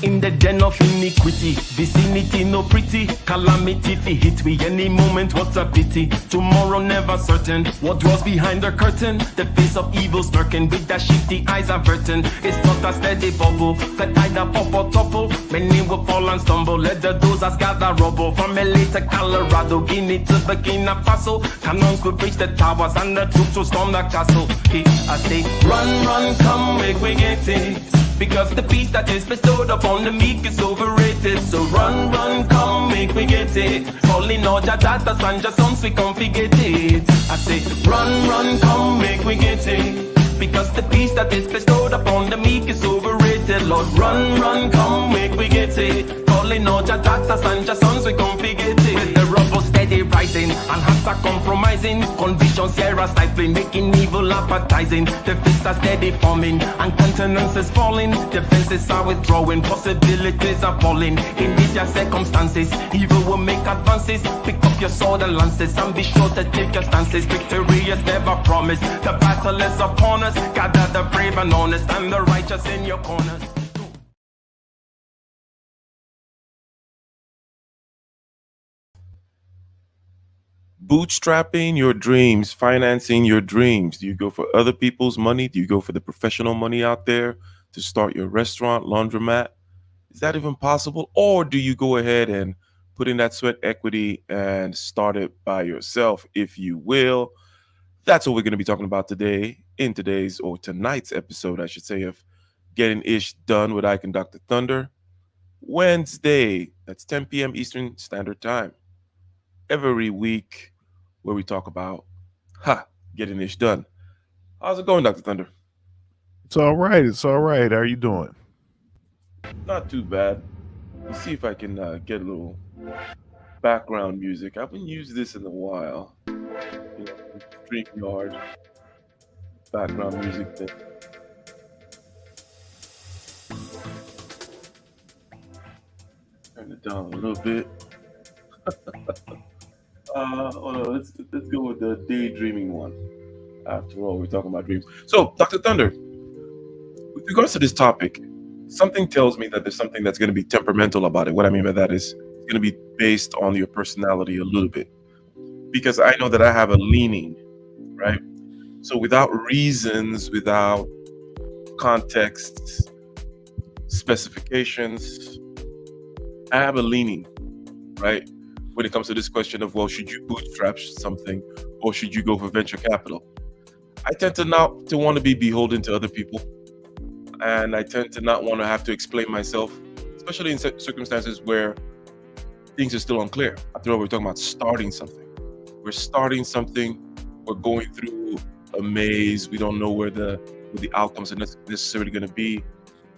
in the den of iniquity. Vicinity no pretty, calamity fi hit we any moment. What a pity. Tomorrow never certain. What dwells behind the curtain? The face of evil smirking with the shifty eyes averting. It's not a steady bubble that either pop or topple. Many will fall and stumble. Let the dozers gather rubble. From LA to Colorado, Guinea to Burkina Faso. Cannon could reach the towers and the troops will storm the castle. I say, run, run, come, make we get it. Because the peace that is bestowed upon the meek is overrated. So run, run, come, make we get it. Calling all your daughters and your sons, we come forget it. I say, run, run, come, make we get it. Because the peace that is bestowed upon the meek is overrated. Lord, run, run, come, make we get it. Calling all your daughters and your sons, we come forget it. With the rubble steady rising, and hearts are compromising. Convictions here are stifling, making evil appetizing. The fists are steady forming, and countenance is falling. Defenses are withdrawing, possibilities are falling. In these your circumstances, evil will make advances. Pick up your sword and lances, and be sure to take your stances. Victory is never promised, the battle is upon us. Gather the brave and honest, and the righteous in your corners. Bootstrapping your dreams, financing your dreams. Do you go for other people's money? Do you go for the professional money out there to start your restaurant, laundromat? Is that even possible? Or do you go ahead and put in that sweat equity and start it by yourself, if you will? That's what we're going to be talking about today in today's, or tonight's episode, I should say, of Getting Ish Done with Ike and Dr. Thunder. Wednesday, that's 10 p.m. Eastern Standard Time. Every week, where we talk about getting ish done. How's it going, Dr. Thunder? It's all right. It's all right. How are you doing? Not too bad. Let's see if I can get a little background music. I haven't used this in a while. StreamYard background music thing. Turn it down a little bit. Let's go with the daydreaming one. After all, we're talking about dreams. So, Dr. Thunder, with regards to this topic, something tells me that there's something that's going to be temperamental about it. What I mean by that is it's going to be based on your personality a little bit. Because I know that I have a leaning, right? So without reasons, without context, specifications, I have a leaning, right? When it comes to this question of, well, should you bootstrap something or should you go for venture capital? I tend to not to want to be beholden to other people. And I tend to not want to have to explain myself, especially in circumstances where things are still unclear. After all, we're talking about starting something. We're starting something. We're going through a maze. We don't know where the outcomes are necessarily going to be.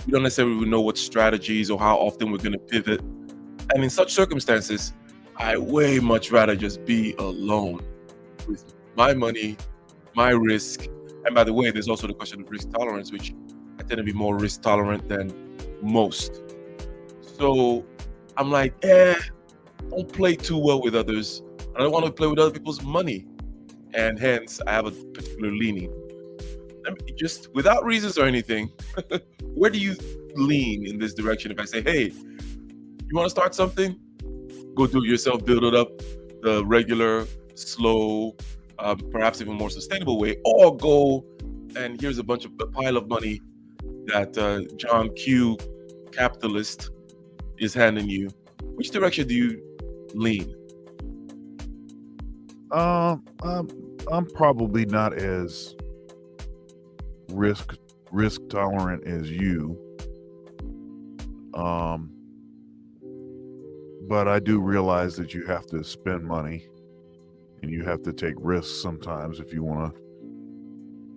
We don't necessarily know what strategies or how often we're going to pivot. And in such circumstances, I way much rather just be alone with my money, my risk. And by the way, there's also the question of risk tolerance, which I tend to be more risk tolerant than most. So I'm like, don't play too well with others. I don't want to play with other people's money. And hence, I have a particular leaning. Just without reasons or anything, where do you lean in this direction? If I say, hey, you want to start something? Go do it yourself, build it up the regular, slow, perhaps even more sustainable way, or go and here's a pile of money that John Q, capitalist, is handing you. Which direction do you lean? I'm probably not as risk tolerant as you. But I do realize that you have to spend money and you have to take risks sometimes if you want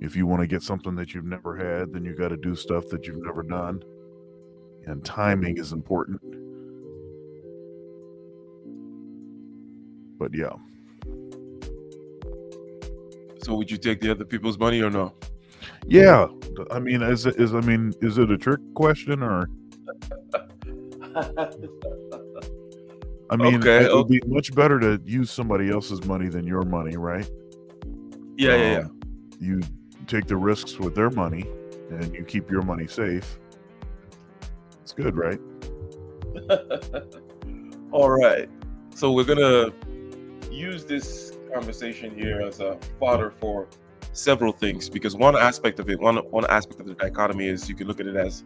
to get something that you've never had, then you got to do stuff that you've never done. And timing is important. But yeah. So would you take the other people's money or no? Yeah. I mean, is it a trick question or? I mean, it would be much better to use somebody else's money than your money, right? Yeah. You take the risks with their money and you keep your money safe. It's good, right? All right. So we're gonna use this conversation here as a fodder for several things, because one aspect of the dichotomy is you can look at it as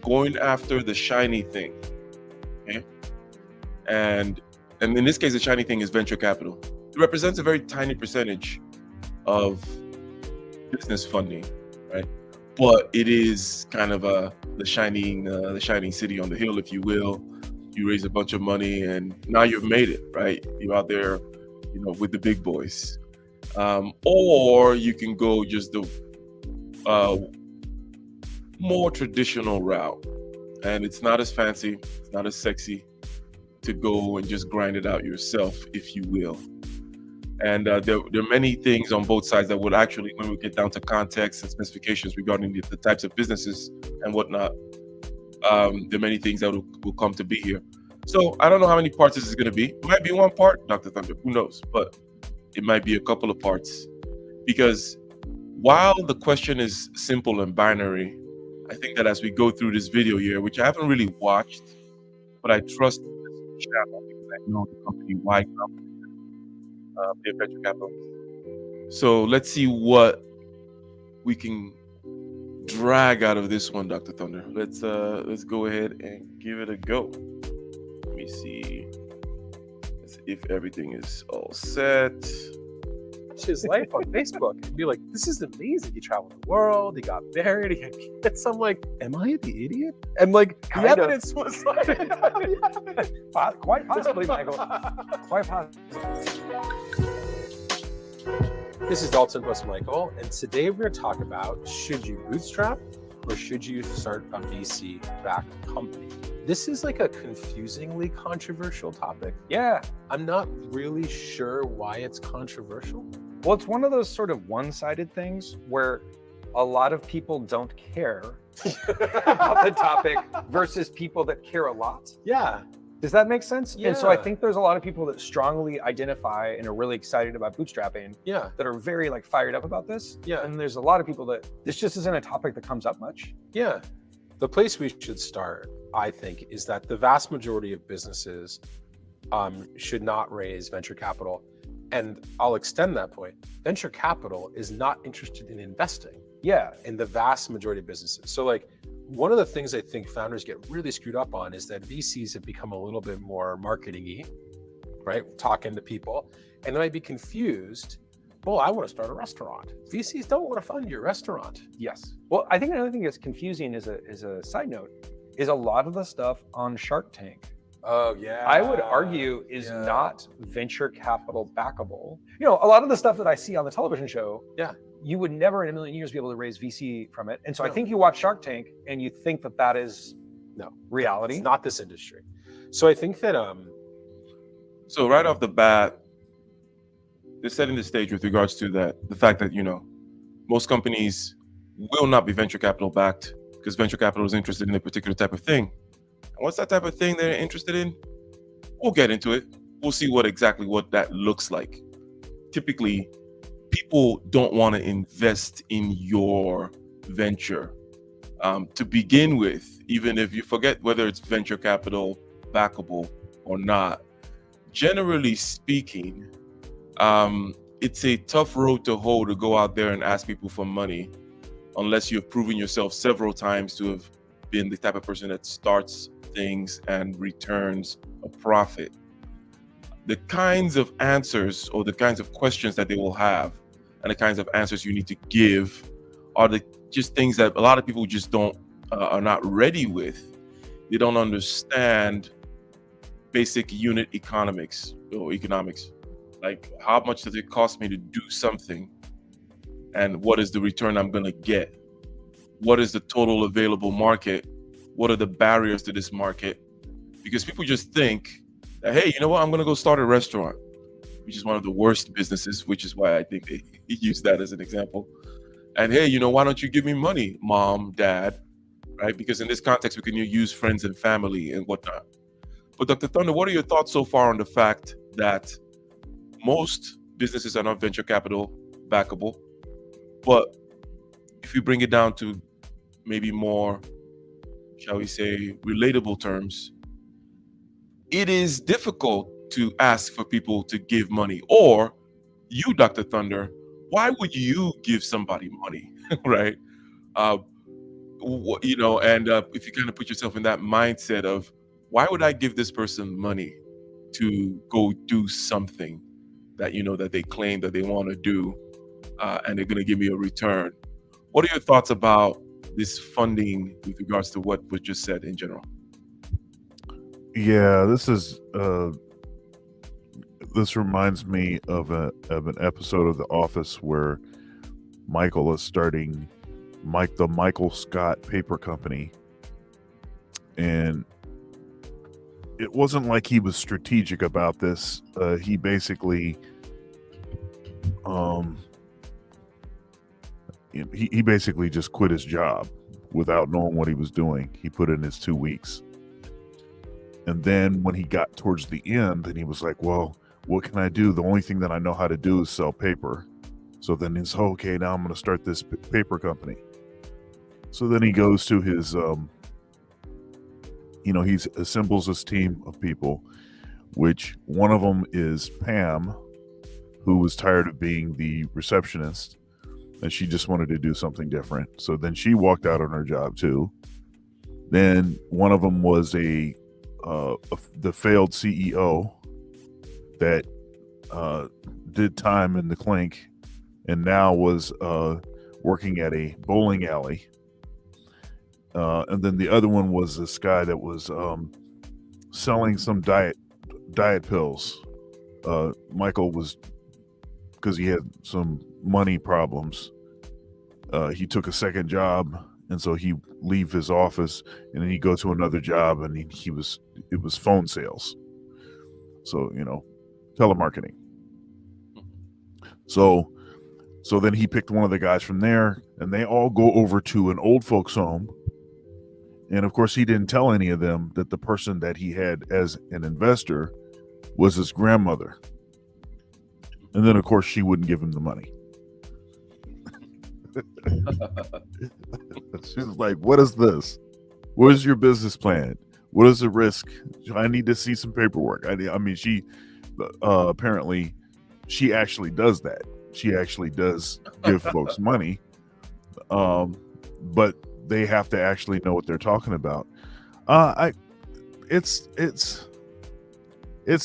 going after the shiny thing. Okay. And in this case, the shiny thing is venture capital. It represents a very tiny percentage of business funding, right? But it is kind of the shining city on the hill, if you will. You raise a bunch of money, and now you've made it, right? You're out there, with the big boys. Or you can go just the more traditional route, and it's not as fancy, it's not as sexy to go and just grind it out yourself, if you will. And there are many things on both sides that would actually, when we get down to context and specifications regarding the types of businesses and whatnot, there are many things that will come to be here. So I don't know how many parts this is going to be. It might be one part, Dr. Thunder, who knows? But it might be a couple of parts. Because while the question is simple and binary, I think that as we go through this video here, which I haven't really watched, but I trust this channel because I know the company, why company, their venture capital. So let's see what we can drag out of this one, Dr. Thunder. Let's go ahead and give it a go. Let me see if everything is all set. Watch his life on Facebook and be like, "This is amazing. He traveled the world. He got married. He had kids." I'm like, "Am I the idiot?" And like, the evidence was like, quite possibly, Michael. Quite possibly. This is Dalton plus Michael, and today we're going to talk about, should you bootstrap or should you start a VC-backed company? This is like a confusingly controversial topic. Yeah. I'm not really sure why it's controversial. Well, it's one of those sort of one-sided things where a lot of people don't care about the topic versus people that care a lot. Yeah. Does that make sense? And so I Yeah. think there's a lot of people that strongly identify and are really excited about bootstrapping Yeah. that are very fired up about this. Yeah. And there's a lot of people that this just isn't a topic that comes up much. Yeah. The place we should start, I think, is that the vast majority of businesses should not raise venture capital. And I'll extend that point. Venture capital is not interested in investing Yeah. in the vast majority of businesses. So one of the things I think founders get really screwed up on is that VCs have become a little bit more marketing-y, right? Talking to people, and they might be confused. Well, I want to start a restaurant. VCs don't want to fund your restaurant. Yes. Well, I think another thing that's confusing as a side note is a lot of the stuff on Shark Tank, Oh yeah. I would argue is Yeah. not venture capital backable. A lot of the stuff that I see on the television show, Yeah. you would never in a million years be able to raise VC from it. And so I No. think you watch Shark Tank and you think that that is No. reality. It's not this industry. So I think that So right off the bat, they're setting the stage with regards to the fact that most companies will not be venture capital backed because venture capital is interested in a particular type of thing. And what's that type of thing they're interested in? We'll get into it. We'll see exactly what that looks like. Typically, people don't want to invest in your venture to begin with, even if you forget whether it's venture capital backable or not. Generally speaking, it's a tough road to hoe to go out there and ask people for money unless you've proven yourself several times to have been the type of person that starts things and returns a profit. The kinds of answers or the kinds of questions that they will have and the kinds of answers you need to give are just things that a lot of people just are not ready with. They don't understand basic unit economics or economics. Like, how much does it cost me to do something? And what is the return I'm going to get? What is the total available market? What are the barriers to this market? Because people just think that, hey, you know what? I'm going to go start a restaurant, which is one of the worst businesses, which is why I think they use that as an example. And hey, why don't you give me money, mom, dad, right? Because in this context, we can use friends and family and whatnot. But Dr. Thunder, what are your thoughts so far on the fact that most businesses are not venture capital backable? But if you bring it down to maybe more, shall we say, relatable terms, it is difficult to ask for people to give money. Or you, Dr. Thunder, why would you give somebody money, right? Uh, and if you kind of put yourself in that mindset of, why would I give this person money to go do something that that they claim that they want to do, and they're going to give me a return? What are your thoughts about this funding with regards to what was just said in general? Yeah, this reminds me of an episode of The Office where Michael is starting the Michael Scott Paper Company, and it wasn't like he was strategic about this. He basically, he basically just quit his job without knowing what he was doing. He put in his 2 weeks, and then when he got towards the end, and he was like, "Well, what can I do? The only thing that I know how to do is sell paper." So then he's, okay, now I'm going to start this paper company. So then he goes to his, he assembles this team of people, which one of them is Pam, who was tired of being the receptionist, and she just wanted to do something different. So then she walked out on her job too. Then one of them was the failed CEO that did time in the clink and now was working at a bowling alley. And then the other one was this guy that was selling some diet pills. Michael was, because he had some money problems, he took a second job, and so he leave his office and then he'd go to another job, and it was phone sales. So, telemarketing. So then he picked one of the guys from there, and they all go over to an old folks home. And of course, he didn't tell any of them that the person that he had as an investor was his grandmother. And then, of course, she wouldn't give him the money. She's like, "What is this? What is your business plan? What is the risk? I need to see some paperwork." I mean, she apparently, she actually does that. She actually does give folks money, but they have to actually know what they're talking about. It's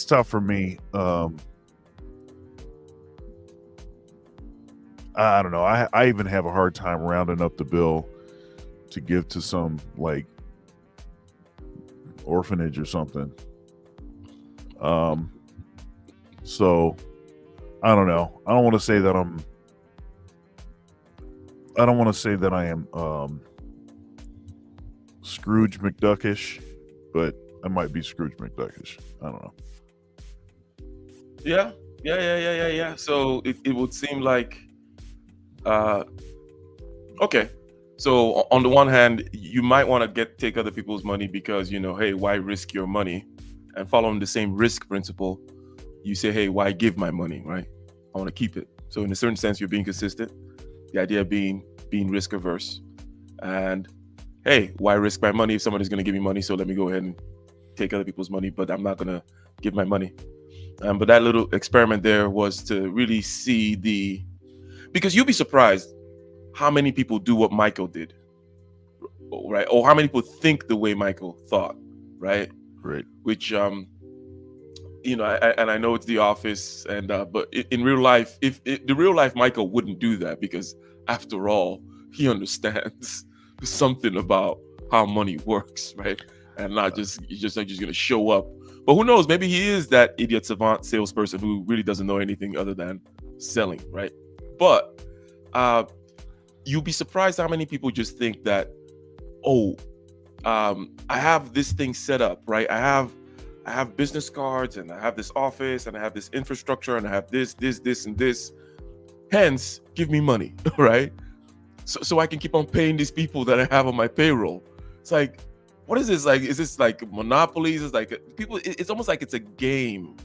tough for me. I don't know. I even have a hard time rounding up the bill to give to some like orphanage or something. So I don't know. I don't want to say that I am Scrooge McDuckish, but I might be Scrooge McDuckish. I don't know. Yeah. So it would seem like, okay. So on the one hand, you might want to take other people's money because, hey, why risk your money? And following the same risk principle, you say, hey, why give my money, right? I want to keep it. So in a certain sense, you're being consistent. The idea being risk averse. And hey, why risk my money if somebody's going to give me money? So let me go ahead and take other people's money, but I'm not going to give my money. But that little experiment there was to really see because you'd be surprised how many people do what Michael did, right? Or how many people think the way Michael thought, right? Right. Which, and I know it's The Office, and but in real life, the real life Michael wouldn't do that, because after all, he understands something about how money works, right? And not just not just gonna show up. But who knows? Maybe he is that idiot savant salesperson who really doesn't know anything other than selling, right? But you'll be surprised how many people just think that, I have this thing set up, right? I have business cards, and I have this office, and I have this infrastructure, and I have this, and this. Hence, give me money, right? So I can keep on paying these people that I have on my payroll. It's like, what is this? Like, is this like monopolies? It's like people. It's almost like it's a game.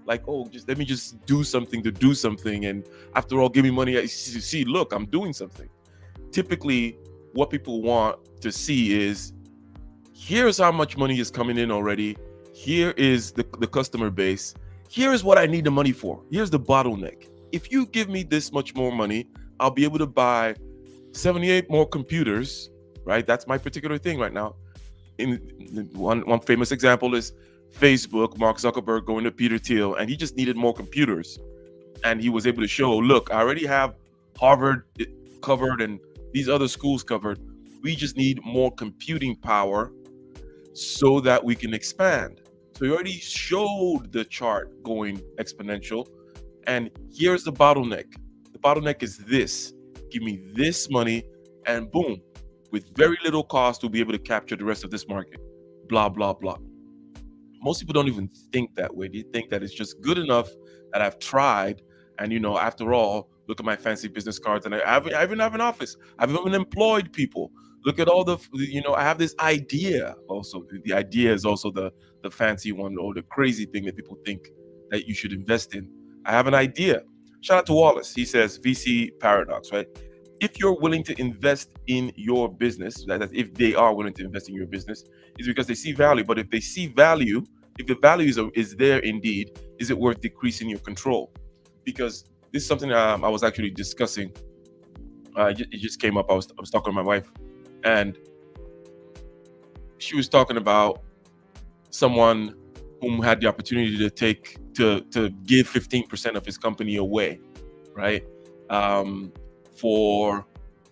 Like, let me just do something to do something, and after all, give me money. See, look, I'm doing something. Typically, what people want to see is, here's how much money is coming in already. Here is the customer base. Here is what I need the money for. Here's the bottleneck. If you give me this much more money, I'll be able to buy 78 more computers, right? That's my particular thing right now. In one famous example is Facebook, Mark Zuckerberg going to Peter Thiel, and he just needed more computers. And he was able to show, look, I already have Harvard covered and these other schools covered. We just need more computing power so that we can expand. So he already showed the chart going exponential. And here's the bottleneck. The bottleneck is this. Give me this money and boom, with very little cost, we'll be able to capture the rest of this market. Blah, blah, blah. Most people don't even think that way. They think that it's just good enough that I've tried. And, after all, look at my fancy business cards. And I even have an office. I've even employed people. Look at all the, I have this idea also. The idea is also the fancy one or the crazy thing that people think that you should invest in. I have an idea. Shout out to Wallace. He says VC paradox, right? If you're willing to invest in your business, that is, if they are willing to invest in your business, is because they see value. But if they see value, if the value is there indeed, is it worth decreasing your control? Because this is something I was actually discussing. It just came up. I was talking to my wife, and she was talking about someone whom had the opportunity to give 15% of his company away, right? For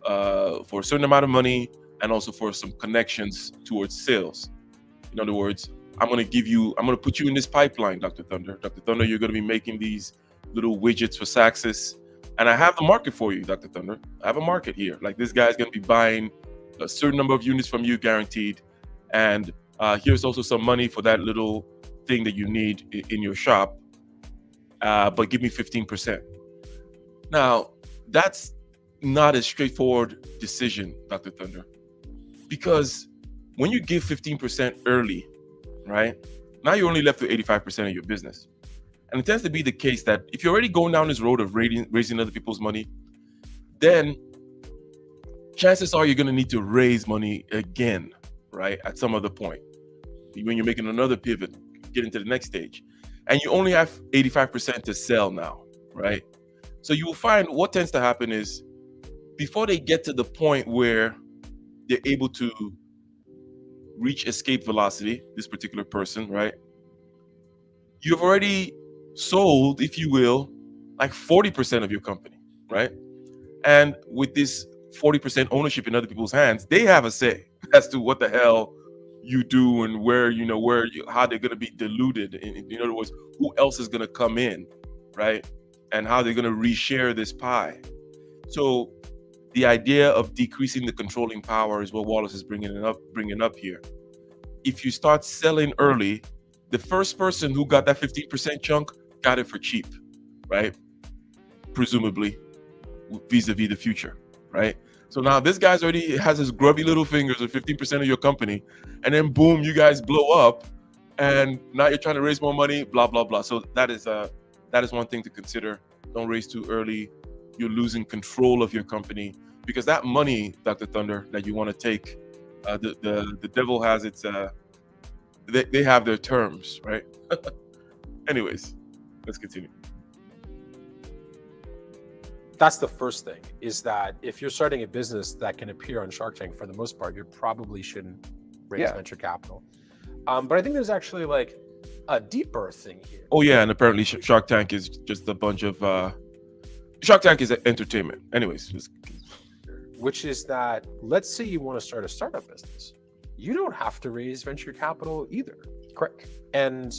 a certain amount of money and also for some connections towards sales. In other words, I'm going to put you in this pipeline, Dr. Thunder. Dr. Thunder, you're going to be making these little widgets for Saxis. And I have the market for you, Dr. Thunder. I have a market here. Like, this guy's going to be buying a certain number of units from you, guaranteed. And here's also some money for that little thing that you need in your shop. But give me 15%. Now, that's not a straightforward decision, Dr. Thunder, because when you give 15% early, right, now you're only left with 85% of your business. And it tends to be the case that if you're already going down this road of raising other people's money, then chances are you're going to need to raise money again, right, at some other point. When you're making another pivot, get into the next stage. And you only have 85% to sell now, right? So you will find what tends to happen is, before they get to the point where they're able to reach escape velocity, this particular person, right? You've already sold, if you will, like 40% of your company, right? And with this 40% ownership in other people's hands, they have a say as to what the hell you do and how they're going to be diluted. In other words, who else is going to come in, right? And how they're going to reshare this pie. So the idea of decreasing the controlling power is what Wallace is bringing up here. If you start selling early, the first person who got that 15% chunk got it for cheap, right? Presumably, vis-a-vis the future, right? So now this guy's already has his grubby little fingers with 15% of your company, and then boom, you guys blow up, and now you're trying to raise more money, blah, blah, blah. So that is one thing to consider. Don't raise too early. You're losing control of your company, because that money, Dr. Thunder, that you want to take, the devil has its, they have their terms, right? Anyways, let's continue. That's the first thing, is that if you're starting a business that can appear on Shark Tank, for the most part, you probably shouldn't raise venture capital. But I think there's actually like a deeper thing here. Oh yeah, and apparently Shark Tank is just a bunch of Shark Tank is entertainment. Anyways, which is that, let's say you want to start a startup business, you don't have to raise venture capital either. Correct. And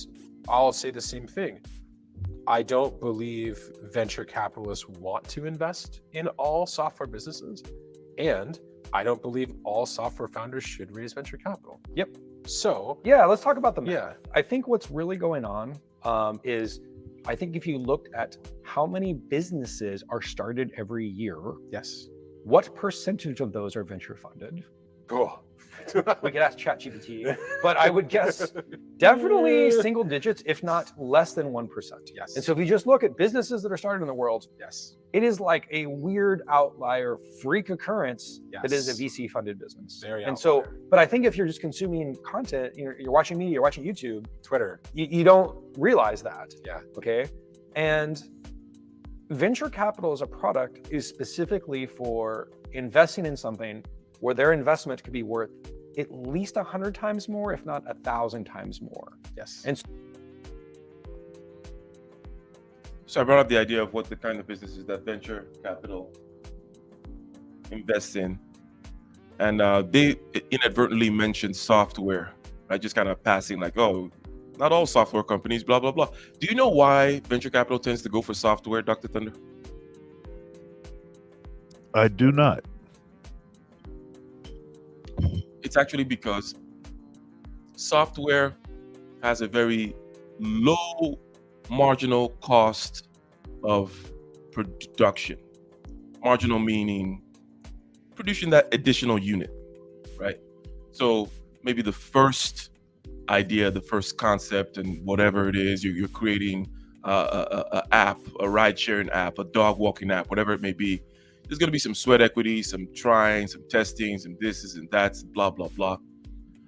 I'll say the same thing. I don't believe venture capitalists want to invest in all software businesses, and I don't believe all software founders should raise venture capital. Yep. So yeah, let's talk about the math. Yeah. I think what's really going on is, I think if you looked at how many businesses are started every year, yes, what percentage of those are venture funded? Cool. We could ask ChatGPT, but I would guess definitely single digits, if not less than 1%. Yes. And so if you just look at businesses that are started in the world, Yes. it is like a weird outlier freak occurrence that is a Yes. VC funded business. Very And so, outlier. but I think if you're just consuming content, you're watching media, you're watching YouTube, Twitter. you don't realize that. Yeah. Okay. And venture capital as a product is specifically for investing in something where their investment could be worth at least 100 times more, if not 1,000 times more. Yes. And So I brought up the idea of what the kind of businesses that venture capital invests in. And they inadvertently mentioned software, right? Just kind of passing like, oh, not all software companies, blah, blah, blah. Do you know why venture capital tends to go for software, Dr. Thunder? I do not. It's actually because software has a very low marginal cost of production. Marginal meaning producing that additional unit, right? So maybe the first idea, the first concept, and whatever it is, you're creating a app, a ride-sharing app, a dog walking app, whatever it may be. There's going to be some sweat equity, some trying, some testing, some this and that's, blah, blah, blah.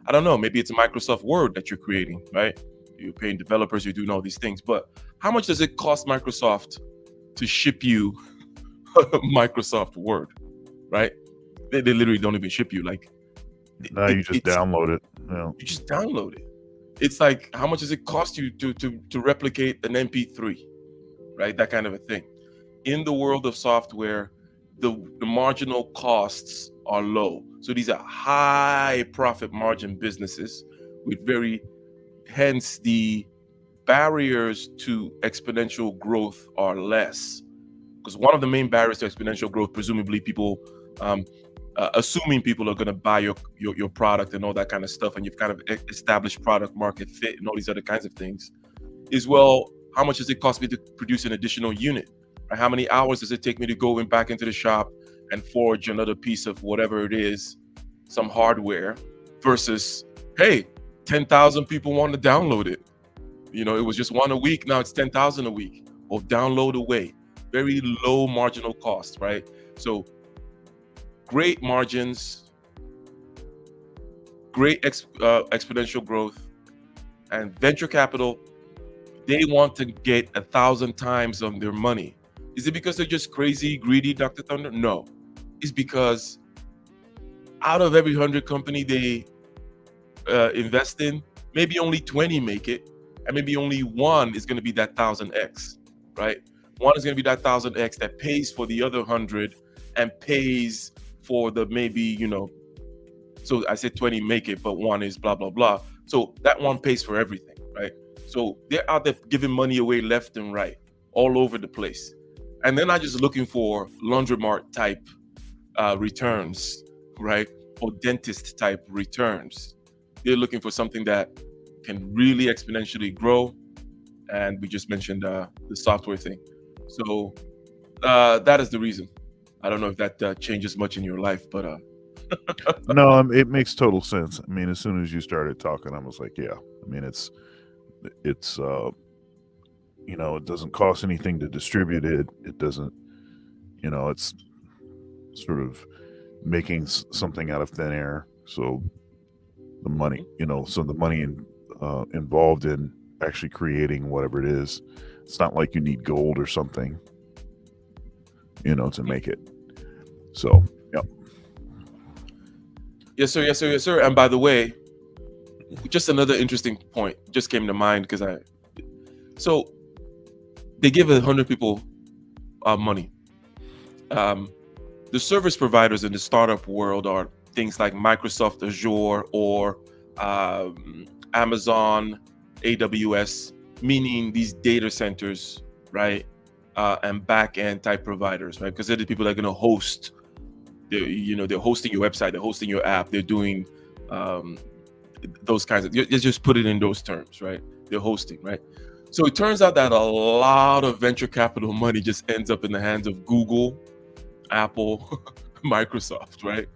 I don't know. Maybe it's a Microsoft Word that you're creating, right? You're paying developers, you're doing all these things. But how much does it cost Microsoft to ship you Microsoft Word, right? They literally don't even ship you. Like, No, you just download it. You just download it. It's like, how much does it cost you to replicate an MP3, right? That kind of a thing. In the world of software, the marginal costs are low. So these are high profit margin businesses with hence the barriers to exponential growth are less. Because one of the main barriers to exponential growth, presumably people, assuming people are going to buy your product and all that kind of stuff, and you've kind of established product market fit and all these other kinds of things, is, well, how much does it cost me to produce an additional unit? Or how many hours does it take me to go back into the shop and forge another piece of whatever it is, some hardware, versus, hey, 10,000 people want to download it. You know, it was just one a week, now it's 10,000 a week. Or download away. Very low marginal cost, right? So great margins, great exponential growth, and venture capital, they want to get 1,000 times on their money. Is it because they're just crazy, greedy, Dr. Thunder? No. It's because out of every 100 company they invest in, maybe only 20 make it, and maybe only one is going to be that 1,000x, right? One is going to be that 1,000x that pays for the other 100 and pays for the maybe, you know, so I said 20 make it, but one is blah, blah, blah. So that one pays for everything, right? So they're out there giving money away left and right, all over the place. And they're not just looking for laundromat type returns, right? Or dentist type returns. They're looking for something that can really exponentially grow. And we just mentioned the software thing. So that is the reason. I don't know if that changes much in your life, but no, it makes total sense. I mean, as soon as you started talking, I was like, yeah. I mean, it's you know, it doesn't cost anything to distribute it. It doesn't, you know, it's sort of making something out of thin air. So the money, you know, so the money involved in actually creating whatever it is, it's not like you need gold or something, you know, to make it. So, yep. Yes, sir. Yes, sir. Yes, sir. And by the way, just another interesting point just came to mind because so they give 100 people money. The service providers in the startup world are things like Microsoft Azure or Amazon AWS, meaning these data centers, right? And back-end type providers, right? Because they're the people that are going to host. They're hosting your website, they're hosting your app, they're doing those kinds of. You just put it in those terms, right? They're hosting, right? So it turns out that a lot of venture capital money just ends up in the hands of Google, Apple, Microsoft, right?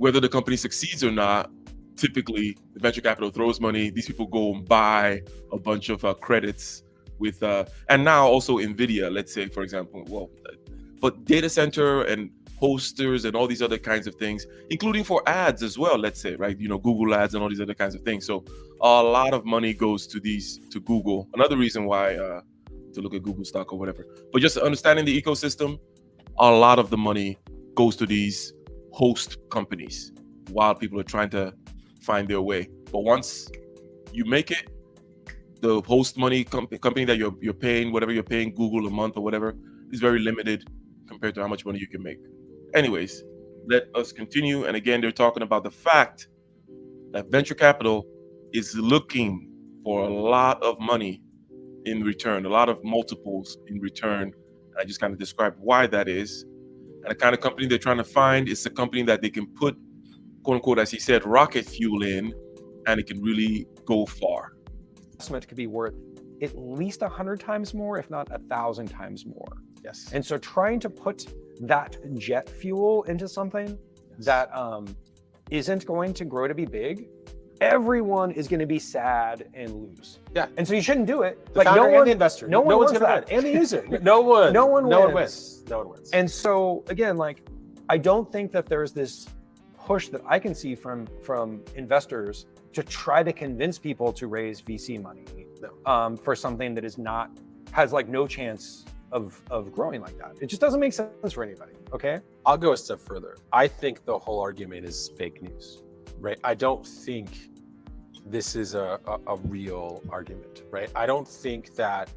whether the company succeeds or not, typically the venture capital throws money. These people go and buy a bunch of credits with, and now also NVIDIA, let's say, for example, but data center and hosters and all these other kinds of things, including for ads as well, let's say, right? Google ads and all these other kinds of things. So a lot of money goes to Google. Another reason why to look at Google stock or whatever. But just understanding the ecosystem, a lot of the money goes to these host companies while people are trying to find their way. But once you make it, the host money company that you're paying, whatever you're paying Google a month or whatever, is very limited compared to how much money you can make. Anyways, let us continue. And again, they're talking about the fact that venture capital is looking for a lot of money in return, a lot of multiples in return. I just kind of described why that is. And the kind of company they're trying to find is a company that they can put, quote unquote, as he said, rocket fuel in, and it can really go far. Investment could be worth at least 100 times more, if not 1,000 times more. Yes. And so trying to put that jet fuel into something that isn't going to grow to be big, everyone is going to be sad and lose. Yeah. And so you shouldn't do it. The founder and the investor. No one's one going to win. And the user. No one wins. No one wins. And so again, I don't think that there's this push that I can see from investors to try to convince people to raise VC money for something that has no chance of growing like that. It just doesn't make sense for anybody. Okay. I'll go a step further. I think the whole argument is fake news, right? I don't think this is a real argument, right? I don't think that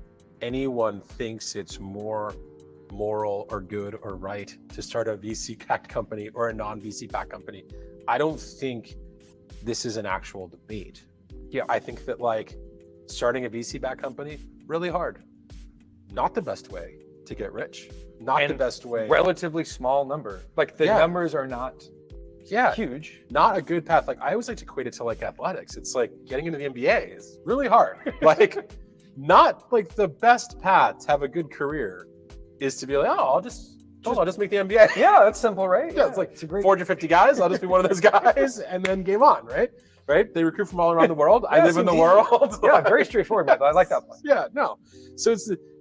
anyone thinks it's more moral or good or right to start a VC-backed company or a non-VC-backed company. I don't think this is an actual debate. Yeah, I think that starting a VC-backed company, really hard. Not the best way to get rich. Not the best way. Relatively small number. Numbers are not huge. Not a good path. I always like to equate it to athletics. It's like getting into the NBA is really hard. Not the best path to have a good career is to be I'll just make the NBA. Yeah, that's simple, right? Yeah, it's a great 450 guys. I'll just be one of those guys, and then game on, right? Right? They recruit from all around the world. I live in the world. Yeah, very straightforward, man. I like that one. Yeah, no. So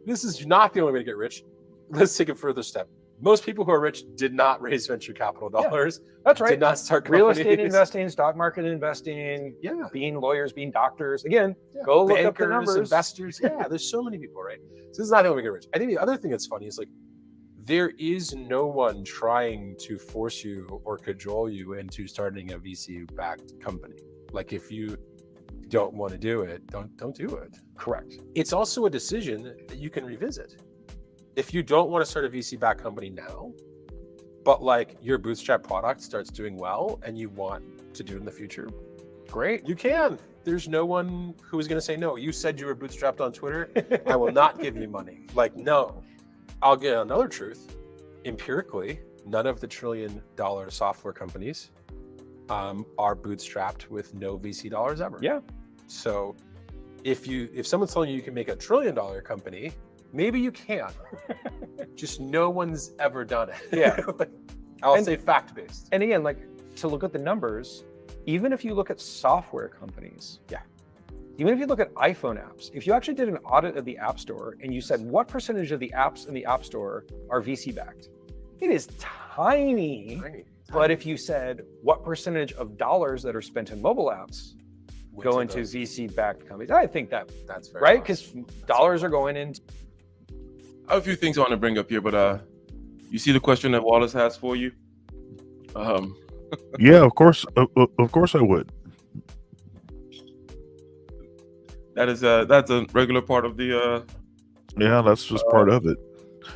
this is not the only way to get rich. Let's take a further step. Most people who are rich did not raise venture capital dollars. Yeah, that's right. Did not start real companies. estate investing, stock market investing, being lawyers, being doctors. Again, go look up the numbers. Investors. Yeah, there's so many people, right? So this is not the only way to get rich. I think the other thing that's funny is there is no one trying to force you or cajole you into starting a VC-backed company. If you don't want to do it, don't do it. Correct. It's also a decision that you can revisit. If you don't want to start a VC-backed company now, but your Bootstrap product starts doing well and you want to do it in the future, great, you can. There's no one who is going to say no. You said you were bootstrapped on Twitter. I will not give you money. No. I'll get another truth. Empirically, none of the trillion-dollar software companies are bootstrapped with no VC dollars ever. Yeah. So if someone's telling you can make a $1 trillion company, maybe you can. Just no one's ever done it. Yeah. I'll say fact-based. And again, to look at the numbers, even if you look at software companies, even if you look at iPhone apps, if you actually did an audit of the App Store and you said what percentage of the apps in the App Store are VC-backed, it is tiny. But if you said what percentage of dollars that are spent in mobile apps go into VC-backed companies, I think that's very right, because dollars are going into. I have a few things I want to bring up here, but you see the question that Wallace has for you? Yeah, of course I would. That's a regular part of the. Yeah, that's just part of it.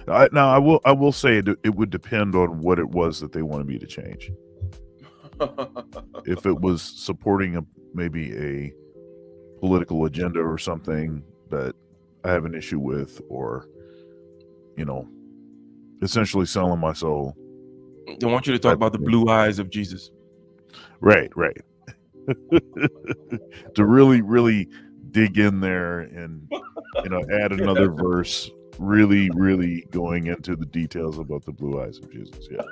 I will say it would depend on what it was that they wanted me to change. If it was supporting maybe a political agenda or something that I have an issue with, or essentially selling my soul. I want you to talk about the blue eyes of Jesus. Right. To really dig in there and add another verse, really going into the details about the blue eyes of Jesus. Yeah.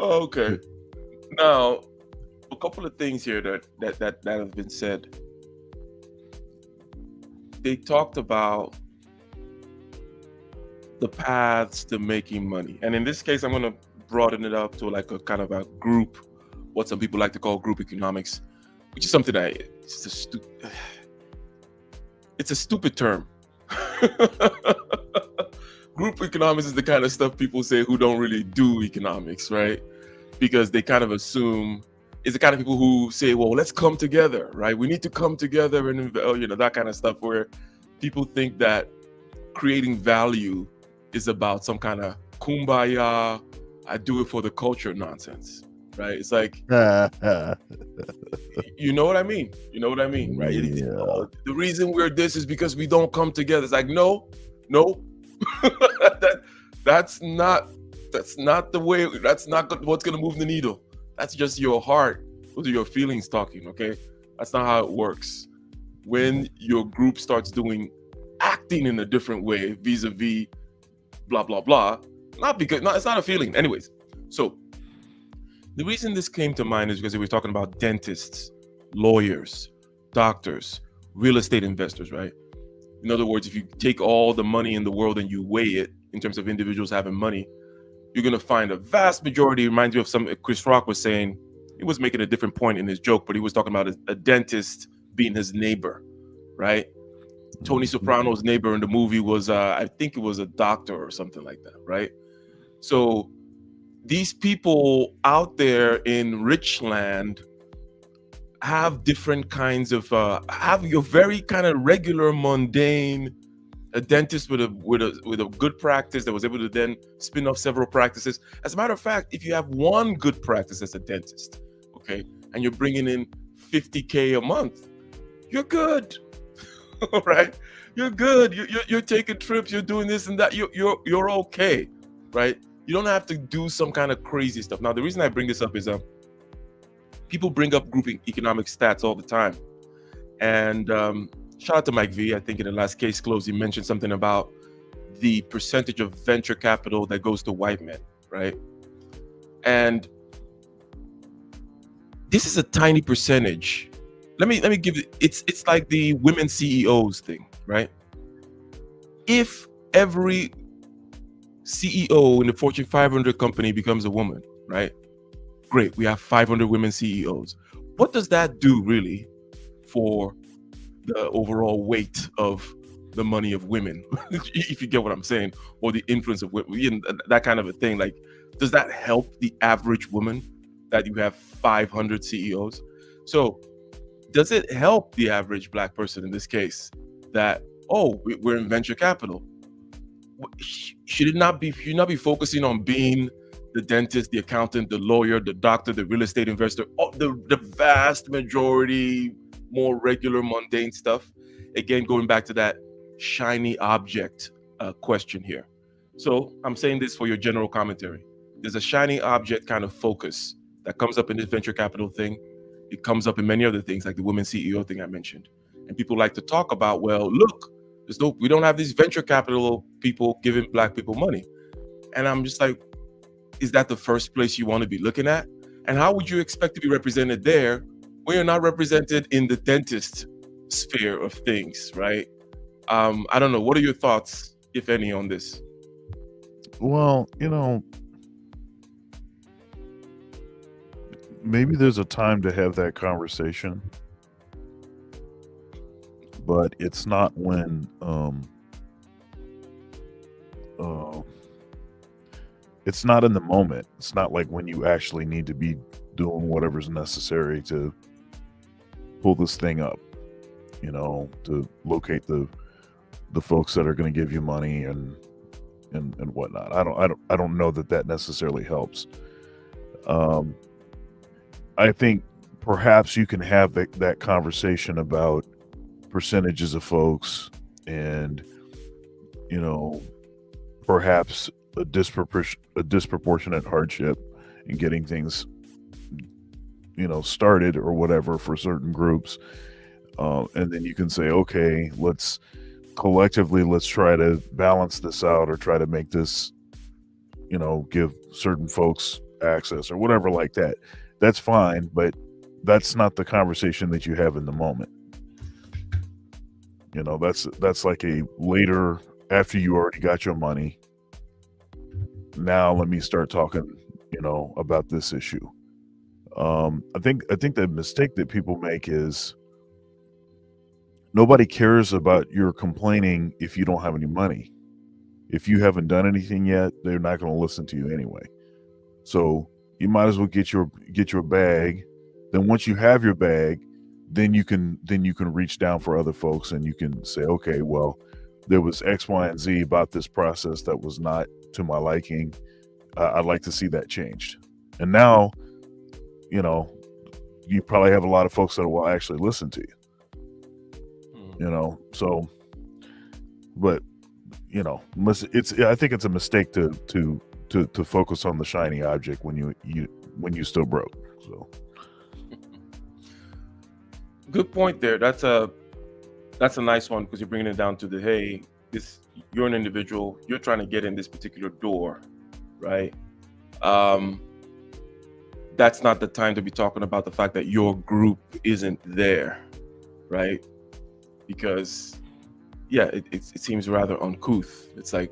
Okay. Now, a couple of things here that have been said. They talked about the paths to making money, and in this case, I'm going to broaden it up to like a kind of a group, what some people like to call group economics, which is something that it's a stupid term. Group economics is the kind of stuff people say who don't really do economics, right? Because they kind of assume it's the kind of people who say, well, let's come together, right? We need to come together and, that kind of stuff, where people think that creating value is about some kind of kumbaya, I do it for the culture nonsense, right? It's like, you know what I mean? You know what I mean, right? The reason we're this is because we don't come together. It's like, no. That's not the way. That's not what's gonna move the needle. That's just your heart. Those are your feelings talking. Okay, that's not how it works. When your group starts acting in a different way, vis-a-vis, blah blah blah. It's not a feeling. Anyways, so the reason this came to mind is because we were talking about dentists, lawyers, doctors, real estate investors, right? In other words, if you take all the money in the world and you weigh it in terms of individuals having money, you're going to find a vast majority. It reminds you of some Chris Rock was saying. He was making a different point in his joke, but he was talking about a dentist being his neighbor, right? Tony Soprano's neighbor in the movie was, I think it was a doctor or something like that, right? So these people out there in Richland have different kinds of have your very kind of regular mundane, a dentist with a good practice that was able to then spin off several practices. As a matter of fact, if you have one good practice as a dentist, okay, and you're bringing in $50K a month, you're good. Right? You're good. You're taking trips, you're doing this and that, you're okay, right? You don't have to do some kind of crazy stuff. Now, the reason I bring this up is people bring up group economic stats all the time. And shout out to Mike V. I think in the last case close, he mentioned something about the percentage of venture capital that goes to white men, right? And this is a tiny percentage. Let me give it, it's like the women CEOs thing, right? If every CEO in the Fortune 500 company becomes a woman, right? Great, we have 500 women CEOs. What does that do really for the overall weight of the money of women, if you get what I'm saying, or the influence of women, that kind of a thing? Like, does that help the average woman that you have 500 CEOs? So does it help the average Black person in this case that, oh, we're in venture capital? Should you not be focusing on being the dentist, the accountant, the lawyer, the doctor, the real estate investor, the vast majority, more regular, mundane stuff? Again, going back to that shiny object question here. So I'm saying this for your general commentary. There's a shiny object kind of focus that comes up in this venture capital thing. It comes up in many other things, like the women CEO thing I mentioned. And people like to talk about, well, look, we don't have these venture capital people giving Black people money. And I'm just like, is that the first place you want to be looking at? And how would you expect to be represented there when you're not represented in the dentist sphere of things, right? I don't know. What are your thoughts, if any, on this? Well, maybe there's a time to have that conversation, but it's not when it's not in the moment. It's not like when you actually need to be doing whatever's necessary to pull this thing up, to locate the folks that are going to give you money and whatnot. I don't know that necessarily helps. I think perhaps you can have that conversation about percentages of folks and, perhaps a disproportionate hardship in getting things, started or whatever for certain groups. And then you can say, okay, let's collectively, try to balance this out or try to make this give certain folks access or whatever like that. That's fine, but that's not the conversation that you have in the moment. That's like a later, after you already got your money. Now let me start talking, about this issue. I think the mistake that people make is nobody cares about your complaining if you don't have any money. If you haven't done anything yet, they're not going to listen to you anyway. So you might as well get your bag. Then once you have your bag, then you can reach down for other folks and you can say, okay, well, there was X, Y, and Z about this process that was not to my liking. I'd like to see that changed. And now, you probably have a lot of folks that will actually listen to you. So, but I think it's a mistake to focus on the shiny object when you still broke. So, good point there. That's a nice one, because you're bringing it down to the, hey, you're an individual, you're trying to get in this particular door, right? That's not the time to be talking about the fact that your group isn't there, right? Because it seems rather uncouth. It's like,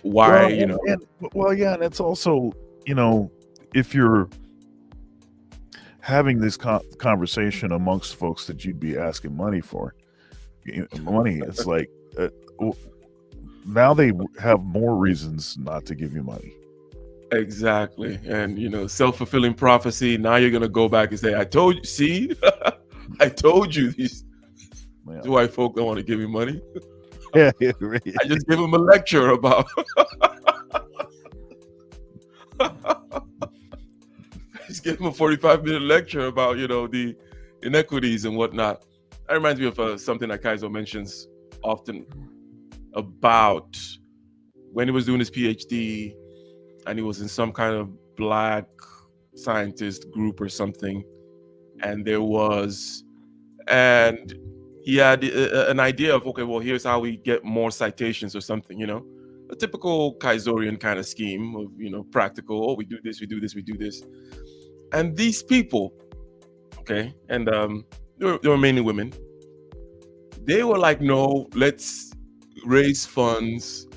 why, and it's also, if you're having this conversation amongst folks that you'd be asking money for, it's like, now they have more reasons not to give you money. Exactly. And self-fulfilling prophecy. Now you're gonna go back and say, I told you, see, I told you these white folk don't want to give me money. Yeah, right. I just gave them a lecture about just gave them a 45-minute lecture about the inequities and whatnot. That reminds me of something that Kaizo mentions often about when he was doing his PhD, and he was in some kind of Black scientist group or something, and he had an idea of, okay, well, here's how we get more citations or something, a typical Kaizorian kind of scheme of, practical, we do this, we do this, we do this. And these people, okay, and they were mainly women, they were like, no, let's raise funds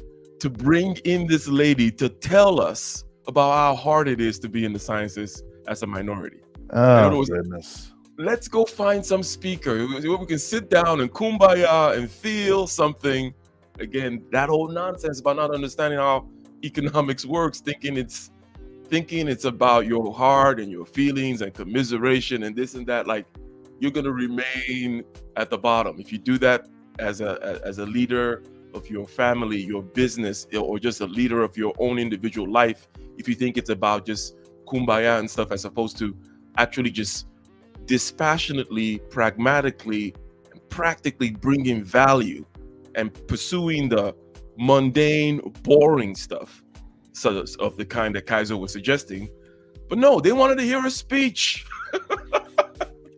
to bring in this lady to tell us about how hard it is to be in the sciences as a minority. Oh, goodness. Let's go find some speaker where we can sit down and kumbaya and feel something. Again, that whole nonsense about not understanding how economics works, thinking it's about your heart and your feelings and commiseration and this and that. Like, you're gonna remain at the bottom if you do that as a leader of your family, your business, or just a leader of your own individual life. If you think it's about just kumbaya and stuff, as opposed to actually just dispassionately, pragmatically, and practically bringing value and pursuing the mundane, boring stuff, of the kind that Kaizo was suggesting. But no, they wanted to hear a speech.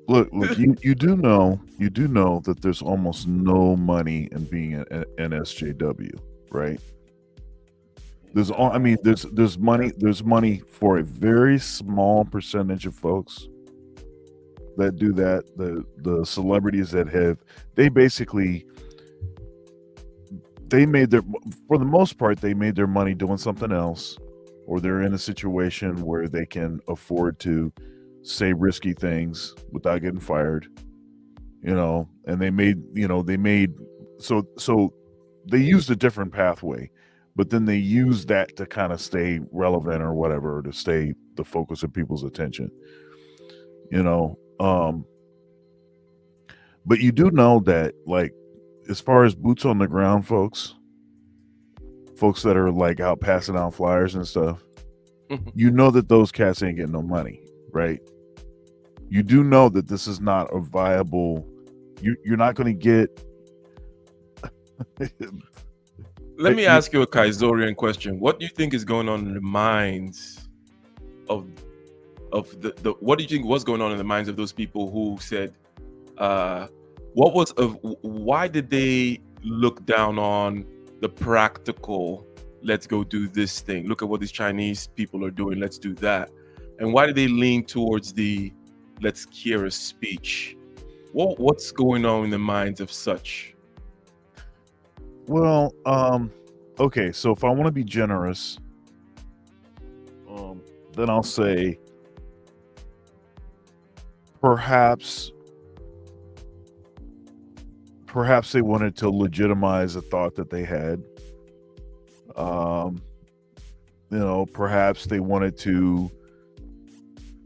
Look, you do know that there's almost no money in being an SJW, right? There's money for a very small percentage of folks that do that. The celebrities that for the most part, they made their money doing something else, or they're in a situation where they can afford to say risky things without getting fired, and so they used a different pathway, but then they used that to kind of stay relevant or whatever, to stay the focus of people's attention, but you do know that, like, as far as boots on the ground folks that are like out passing out flyers and stuff, that those cats ain't getting no money, right? You do know that this is not a viable, you're not going to get. Let me ask you a Kaizorian question. What do you think is going on in the minds of the what do you think was going on in the minds of those people who said, why did they look down on the practical let's go do this thing. Look at what these Chinese people are doing. Let's do that. And why do they lean towards the let's hear a speech? What's going on in the minds of such? Well, okay, so if I want to be generous, then I'll say perhaps they wanted to legitimize a thought that they had. Perhaps they wanted to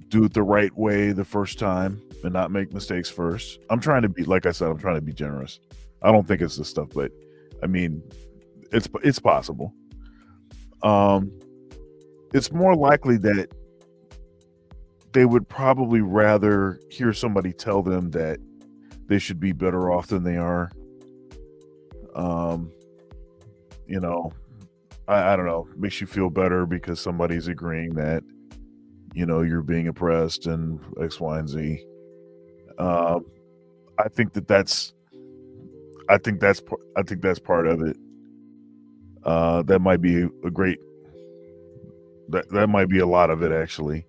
do it the right way the first time and not make mistakes first. I'm trying to be, like I said, I'm trying to be generous. I don't think it's this stuff, but I mean, it's possible. It's more likely that they would probably rather hear somebody tell them that they should be better off than they are. I don't know, makes you feel better because somebody's agreeing that, you're being oppressed and X, Y, and Z. I think that's part of it. That might be that might be a lot of it, actually.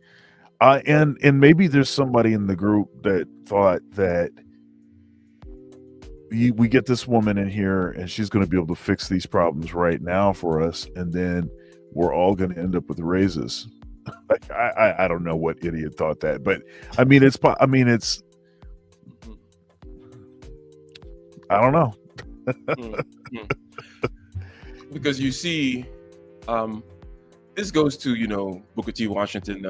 And maybe there's somebody in the group that thought that we get this woman in here and she's going to be able to fix these problems right now for us, and then we're all going to end up with raises. Like, I don't know what idiot thought that, but I mean it's I don't know. Because you see, this goes to Booker T. Washington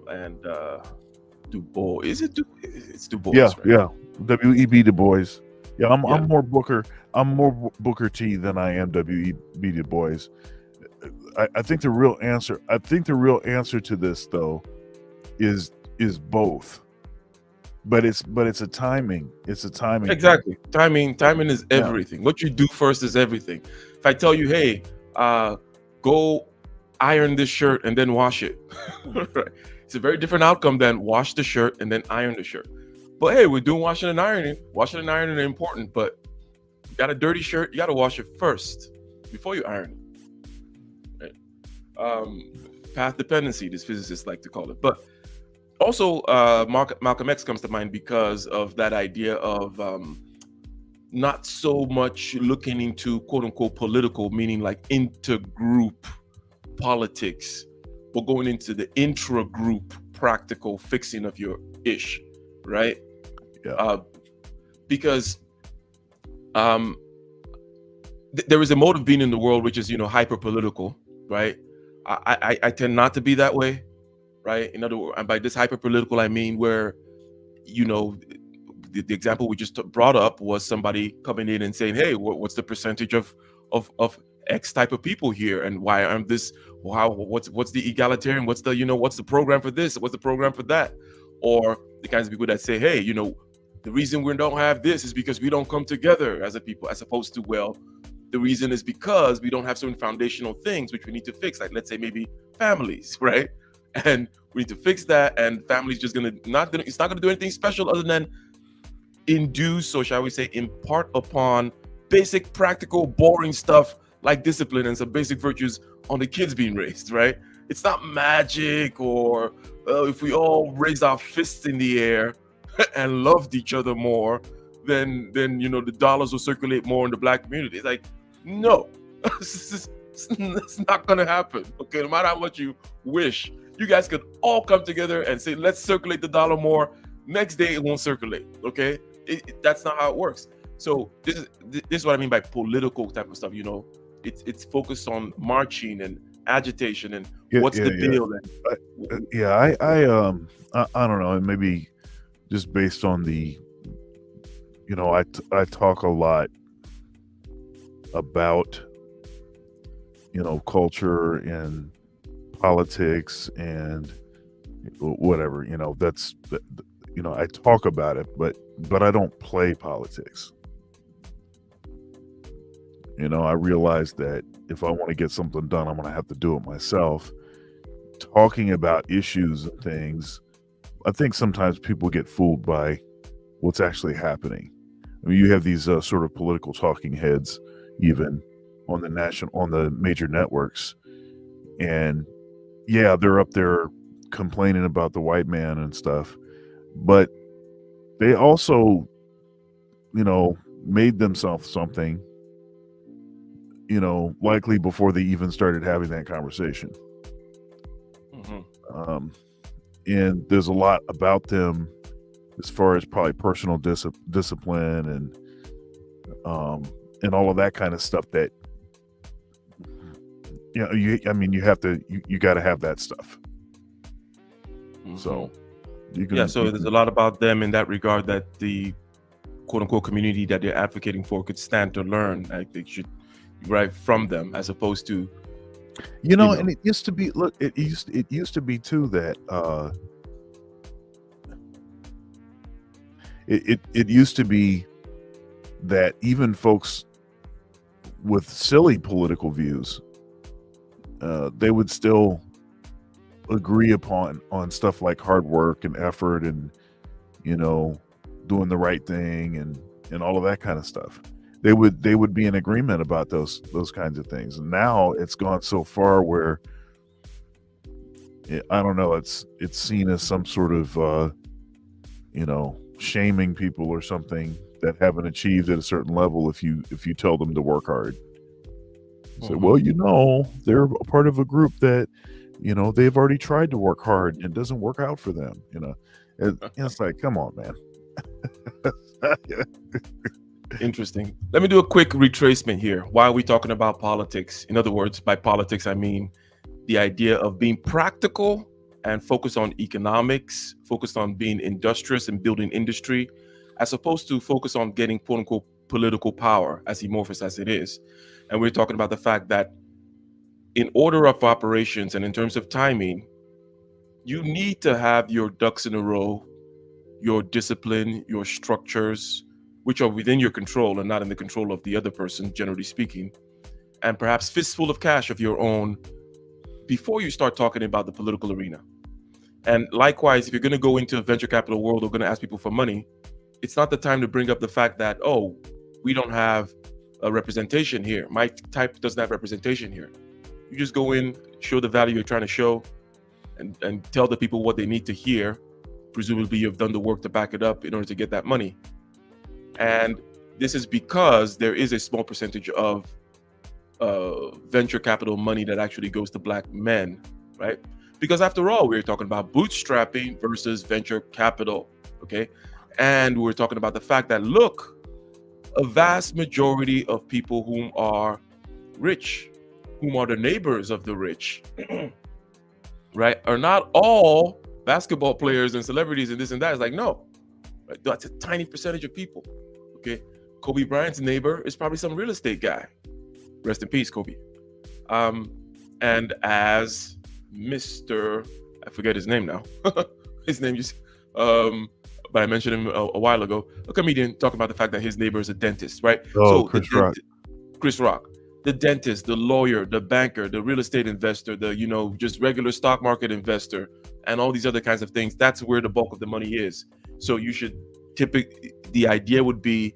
and Du Bois. It's Du Bois? Yeah, right? yeah. W.E.B. Du Bois. Yeah, I'm more Booker. I'm more Booker T than I am W.E.B. Du Bois. I think the real answer. I think the real answer to this, though, is both. But it's a timing. It's a timing. Exactly. Timing is everything. What you do first is everything. If I tell you, hey, go iron this shirt and then wash it, right? It's a very different outcome than wash the shirt and then iron the shirt. But hey, we're doing washing and ironing. Washing and ironing are important, but you got a dirty shirt, you got to wash it first before you iron it. Right? Path dependency, these physicists like to call it. But also, Malcolm X comes to mind because of that idea of not so much looking into quote unquote political, meaning like intergroup politics, but going into the intra-group practical fixing of your ish, right? Yeah. Because there is a mode of being in the world which is hyper political, right? I tend not to be that way, right? In other words, and by this hyper political, I mean where the example we just brought up was somebody coming in and saying, hey, what's the percentage of X type of people here, and why I'm this? What's the egalitarian? What's the program for this? What's the program for that? Or the kinds of people that say, hey, the reason we don't have this is because we don't come together as a people, as opposed to, well, the reason is because we don't have certain foundational things which we need to fix, like let's say maybe families, right? And we need to fix that, and families it's not gonna do anything special other than induce, or shall we say, impart upon basic, practical, boring stuff like discipline and some basic virtues on the kids being raised, right? It's not magic, or if we all raised our fists in the air and loved each other more, then the dollars will circulate more in the Black community. It's like, no, it's not gonna happen. Okay, no matter how much you wish, you guys could all come together and say, let's circulate the dollar more. Next day, it won't circulate. Okay, that's not how it works. So this is what I mean by political type of stuff. It's focused on marching and agitation and what's the deal. I don't know. Maybe just based on the, I talk a lot about, culture and politics and whatever, that's, I talk about it, but I don't play politics. I realize that if I want to get something done, I'm going to have to do it myself. Talking about issues and things, I think sometimes people get fooled by what's actually happening. I mean, you have these sort of political talking heads, even on the major networks, and yeah, they're up there complaining about the white man and stuff, but they also, made themselves something, likely before they even started having that conversation. And there's a lot about them as far as probably personal discipline and all of that kind of stuff that, you got to have that stuff. So so there's a lot about them in that regard that the quote unquote community that they're advocating for could stand to learn. Like they should derive from them, as opposed to and it used to be, look, it used to be too that it used to be that even folks with silly political views, they would still agree on stuff like hard work and effort and doing the right thing and all of that kind of stuff. They would be in agreement about those kinds of things. And now it's gone so far where I don't know, it's seen as some sort of shaming people or something that haven't achieved at a certain level if you tell them to work hard. So, well, they're a part of a group that they've already tried to work hard and it doesn't work out for them. It's like, come on, man. Interesting. Let me do a quick retracement here. Why are we talking about politics? In other words, by politics, I mean the idea of being practical and focused on economics, focused on being industrious and building industry, as opposed to focus on getting quote unquote political power, as amorphous as it is. And we're talking about the fact that in order of operations and in terms of timing, you need to have your ducks in a row, your discipline, your structures, which are within your control and not in the control of the other person, generally speaking, and perhaps fistful of cash of your own before you start talking about the political arena. And likewise, if you're going to go into a venture capital world or going to ask people for money, it's not the time to bring up the fact that, oh, we don't have a representation here. My type doesn't have representation here. You just go in, show the value you're trying to show, and tell the people what they need to hear. Presumably, you've done the work to back it up in order to get that money. And this is because there is a small percentage of venture capital money that actually goes to Black men, right? Because after all, we're talking about bootstrapping versus venture capital, okay? And we're talking about the fact that, look, a vast majority of people whom are rich, whom are the neighbors of the rich, right, are not all basketball players and celebrities and this and that. It's like, no, right? That's a tiny percentage of people, okay? Kobe Bryant's neighbor is probably some real estate guy. Rest in peace, Kobe. And as Mr. I forget his name now. His name just, but I mentioned him a while ago. A comedian talking about the fact that his neighbor is a dentist, right? Oh, so Chris Rock. Chris Rock. The dentist, the lawyer, the banker, the real estate investor, the, just regular stock market investor, and all these other kinds of things. That's where the bulk of the money is. So you should the idea would be,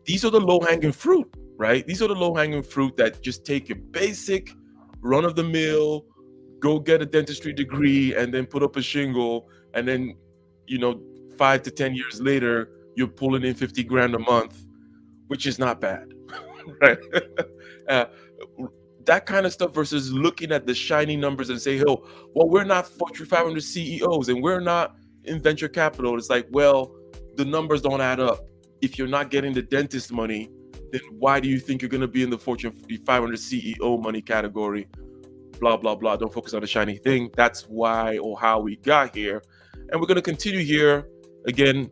these are the low-hanging fruit, right? These are the low-hanging fruit that just take your basic run-of-the-mill, go get a dentistry degree, and then put up a shingle, and then, 5 to 10 years later, you're pulling in 50 grand a month, which is not bad, right? That kind of stuff versus looking at the shiny numbers and say, oh, well, we're not Fortune 500 CEOs and we're not in venture capital. It's like, well, the numbers don't add up. If you're not getting the dentist money, then why do you think you're going to be in the Fortune 500 CEO money category? Blah, blah, blah. Don't focus on the shiny thing. That's why or how we got here. And we're going to continue here. Again,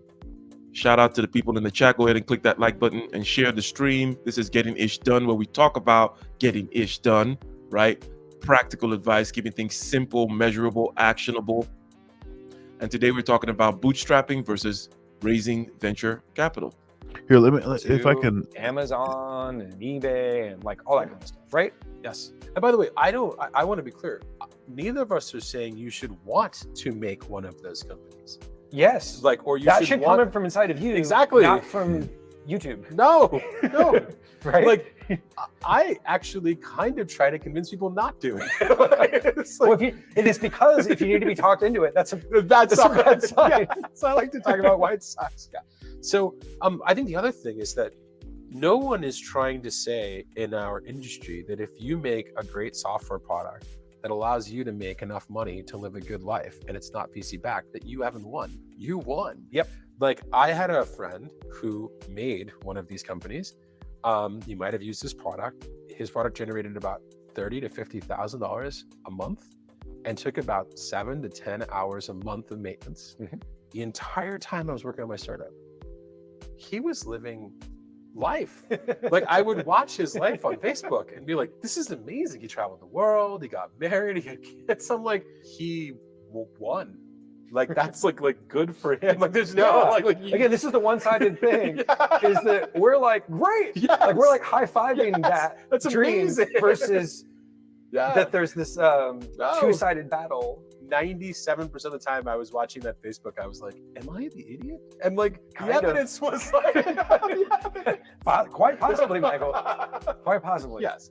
shout out to the people in the chat. Go ahead and click that like button and share the stream. This is Getting Ish Done, where we talk about getting ish done, right? Practical advice, keeping things simple, measurable, actionable. And today we're talking about bootstrapping versus raising venture capital. Here, if I can. Amazon and eBay and like all that kind of stuff, right? Yes. And by the way, I want to be clear. Neither of us are saying you should want to make one of those companies. Yes. Or you that should come from inside of you. Exactly. Not from YouTube. No. Right? Like, I actually kind of try to convince people not to. It's Well, like, it is because if you need to be talked into it, that's a that's a bad sign. Yeah, so I like to talk about why it sucks. Yeah. So I think the other thing is that no one is trying to say in our industry that if you make a great software product that allows you to make enough money to live a good life and it's not VC backed, that you haven't won. You won. Yep. Like, I had a friend who made one of these companies. You might have used his product. His product generated about $30,000 to $50,000 a month and took about 7 to 10 hours a month of maintenance. Mhm. The entire time I was working on my startup, he was living life. Like, I would watch his life on Facebook and be like, this is amazing. He traveled the world, he got married, he had kids. I'm like, he won. Like, that's like good for him. Like, there's no Yeah. like Again, this is the one-sided thing, Yeah. is that we're like, great. Yes. Like, we're like high-fiving Yes. that That's dream amazing. versus Yeah. that there's this two-sided battle. 97% of the time I was watching that Facebook, I was like, am I the idiot? And like, Kind the of. evidence was like, Quite possibly, Michael. Quite possibly. Yes.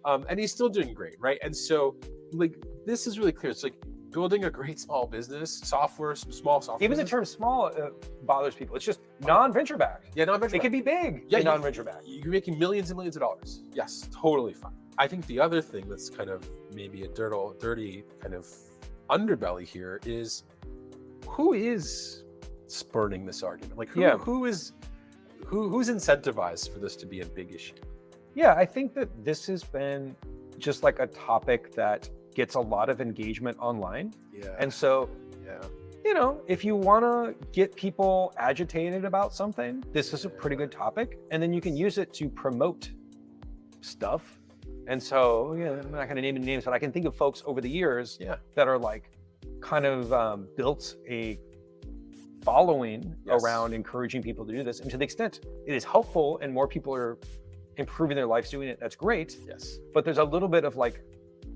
And he's still doing great, right? And so, like, this is really clear. It's like building a great small business, software, small software. Even the business. term small bothers people. It's just non-venture backed. Yeah, non-venture It could be big Yeah, in you- non-venture backed. You're making millions and millions of dollars. Yes, totally fine. I think the other thing that's kind of maybe a dirty kind of underbelly here is, who is spurning this argument? Like, who's incentivized for this to be a big issue? Yeah, I think that this has been just like a topic that gets a lot of engagement online. Yeah. And so, yeah. you know, if you want to get people agitated about something, this is a pretty good topic. And then you can use it to promote stuff. And so, yeah, I'm not going to name any names, but I can think of folks over the years that are like kind of built a following around encouraging people to do this. And to the extent it is helpful and more people are improving their lives doing it, that's great. Yes. But there's a little bit of like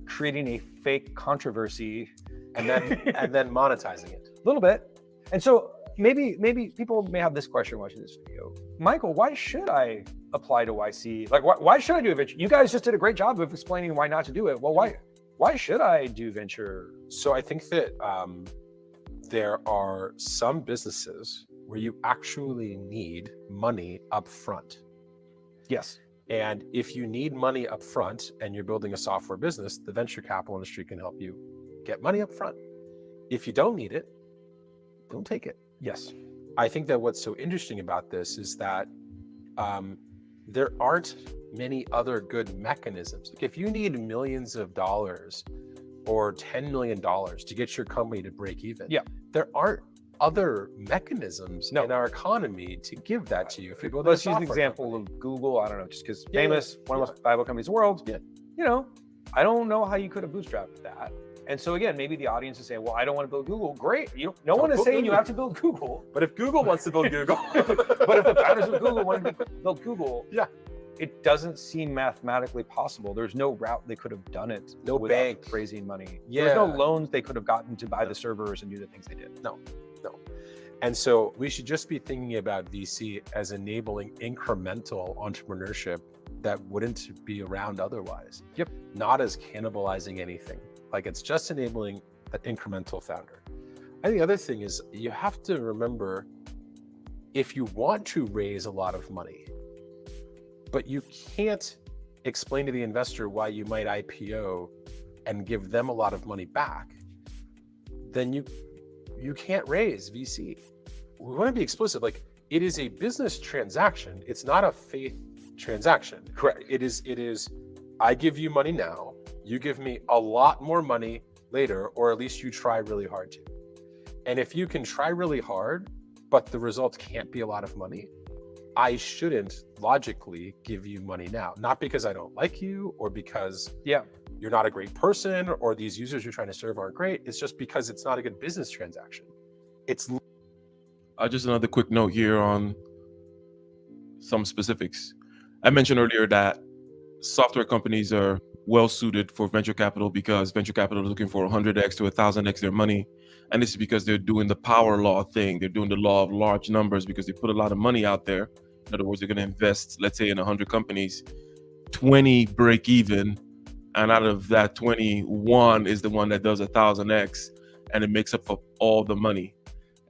creating a fake controversy And then monetizing it. a little bit. And so maybe people may have this question watching this video. Michael, why should I apply to YC? Like, why should I do a venture? You guys just did a great job of explaining why not to do it. Well, why should I do venture? So I think that there are some businesses where you actually need money up front. Yes. And if you need money up front and you're building a software business, the venture capital industry can help you get money up front. If you don't need it, don't take it. Yes. I think that what's so interesting about this is that there aren't many other good mechanisms. Like, if you need millions of dollars or $10 million to get your company to break even, there aren't other mechanisms in our economy to give that to you. If you build Let's use an example of Google. I don't know, just because famous, one of the most valuable companies in the world. Yeah. You know, I don't know how you could have bootstrapped that. And so again, maybe the audience is saying, well, I don't want to build Google. Great. No one is saying you have to build Google. But if Google wants to build Google, but if the founders of Google want to build Google, yeah, it doesn't seem mathematically possible. There's no route they could have done it. No without bank raising money. Yeah. There's no loans they could have gotten to buy the servers and do the things they did. No. And so we should just be thinking about VC as enabling incremental entrepreneurship that wouldn't be around otherwise. Yep. Not as cannibalizing anything. Like, it's just enabling an incremental founder. I think the other thing is, you have to remember, if you want to raise a lot of money, but you can't explain to the investor why you might IPO and give them a lot of money back, then you can't raise VC. We want to be explicit. Like, it is a business transaction. It's not a faith transaction. Correct. It is, I give you money now, you give me a lot more money later, or at least you try really hard to. And if you can try really hard, but the result can't be a lot of money, I shouldn't logically give you money now. Not because I don't like you, or because you're not a great person, or these users you're trying to serve aren't great. It's just because it's not a good business transaction. It's Just another quick note here on some specifics. I mentioned earlier that software companies are well suited for venture capital because venture capital is looking for 100x to 1000x their money. And this is because they're doing the power law thing. They're doing the law of large numbers because they put a lot of money out there In other words, they're going to invest, let's say, in 100 companies, 20 break even, and out of that 21 is the one that does 1,000x, and it makes up for all the money.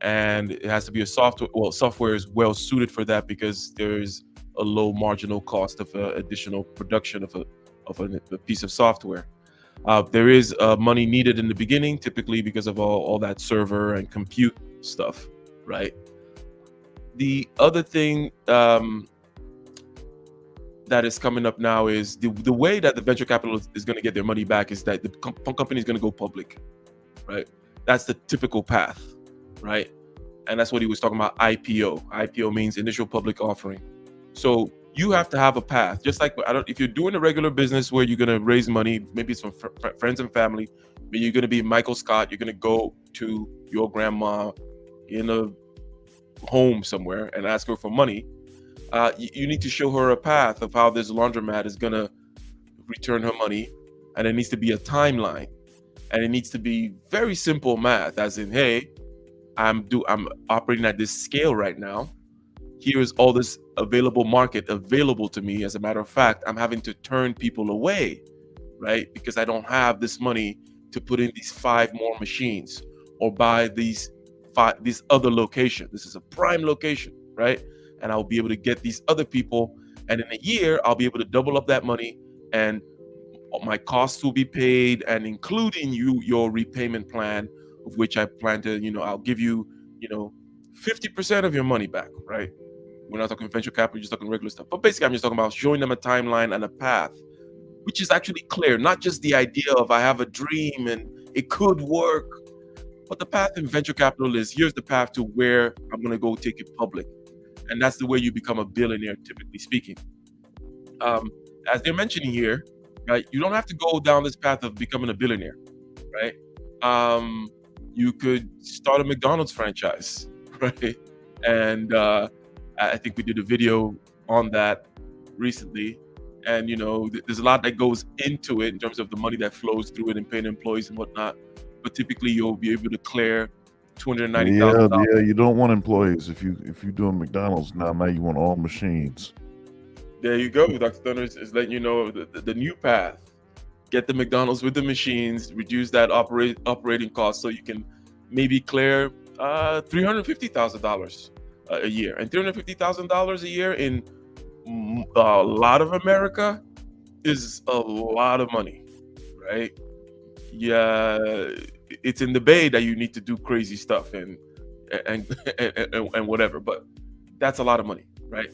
And it has to be a software. Well, software is well suited for that because there's a low marginal cost of additional production of a piece of software. There is money needed in the beginning, typically because of all that server and compute stuff, right? The other thing that is coming up now is the way that the venture capital is going to get their money back is that the company is going to go public, right? That's the typical path, right? And that's what he was talking about, IPO. IPO means initial public offering. So you have to have a path, just like if you're doing a regular business where you're going to raise money, maybe it's from friends and family, but you're going to be Michael Scott, you're going to go to your grandma in a home somewhere and ask her for money. You need to show her a path of how this laundromat is going to return her money, and it needs to be a timeline, and it needs to be very simple math, as in, hey, I'm operating at this scale right now. Here's all this available market available to me. As a matter of fact, I'm having to turn people away, right? Because I don't have this money to put in these 5 more machines or buy this other location. This is a prime location, right? And I'll be able to get these other people. And in a year, I'll be able to double up that money, and my costs will be paid, and including your repayment plan, of which I plan to, I'll give you, 50% of your money back, right? We're not talking venture capital, we're just talking regular stuff. But basically, I'm just talking about showing them a timeline and a path, which is actually clear, not just the idea of I have a dream and it could work, but the path in venture capital is, here's the path to where I'm going to go take it public. And that's the way you become a billionaire, typically speaking. As they're mentioning here, right, you don't have to go down this path of becoming a billionaire, right? You could start a McDonald's franchise, right? And I think we did a video on that recently. And, there's a lot that goes into it in terms of the money that flows through it and paying employees and whatnot. But typically, you'll be able to clear $290,000. Yeah, you don't want employees if you doing McDonald's now you want all machines. There you go. Dr. Thunder is letting you know the new path. Get the McDonald's with the machines, reduce that operating cost so you can maybe clear $350,000 a year. And $350,000 a year in a lot of America is a lot of money, right? Yeah, it's in the Bay that you need to do crazy stuff and whatever, but that's a lot of money, right?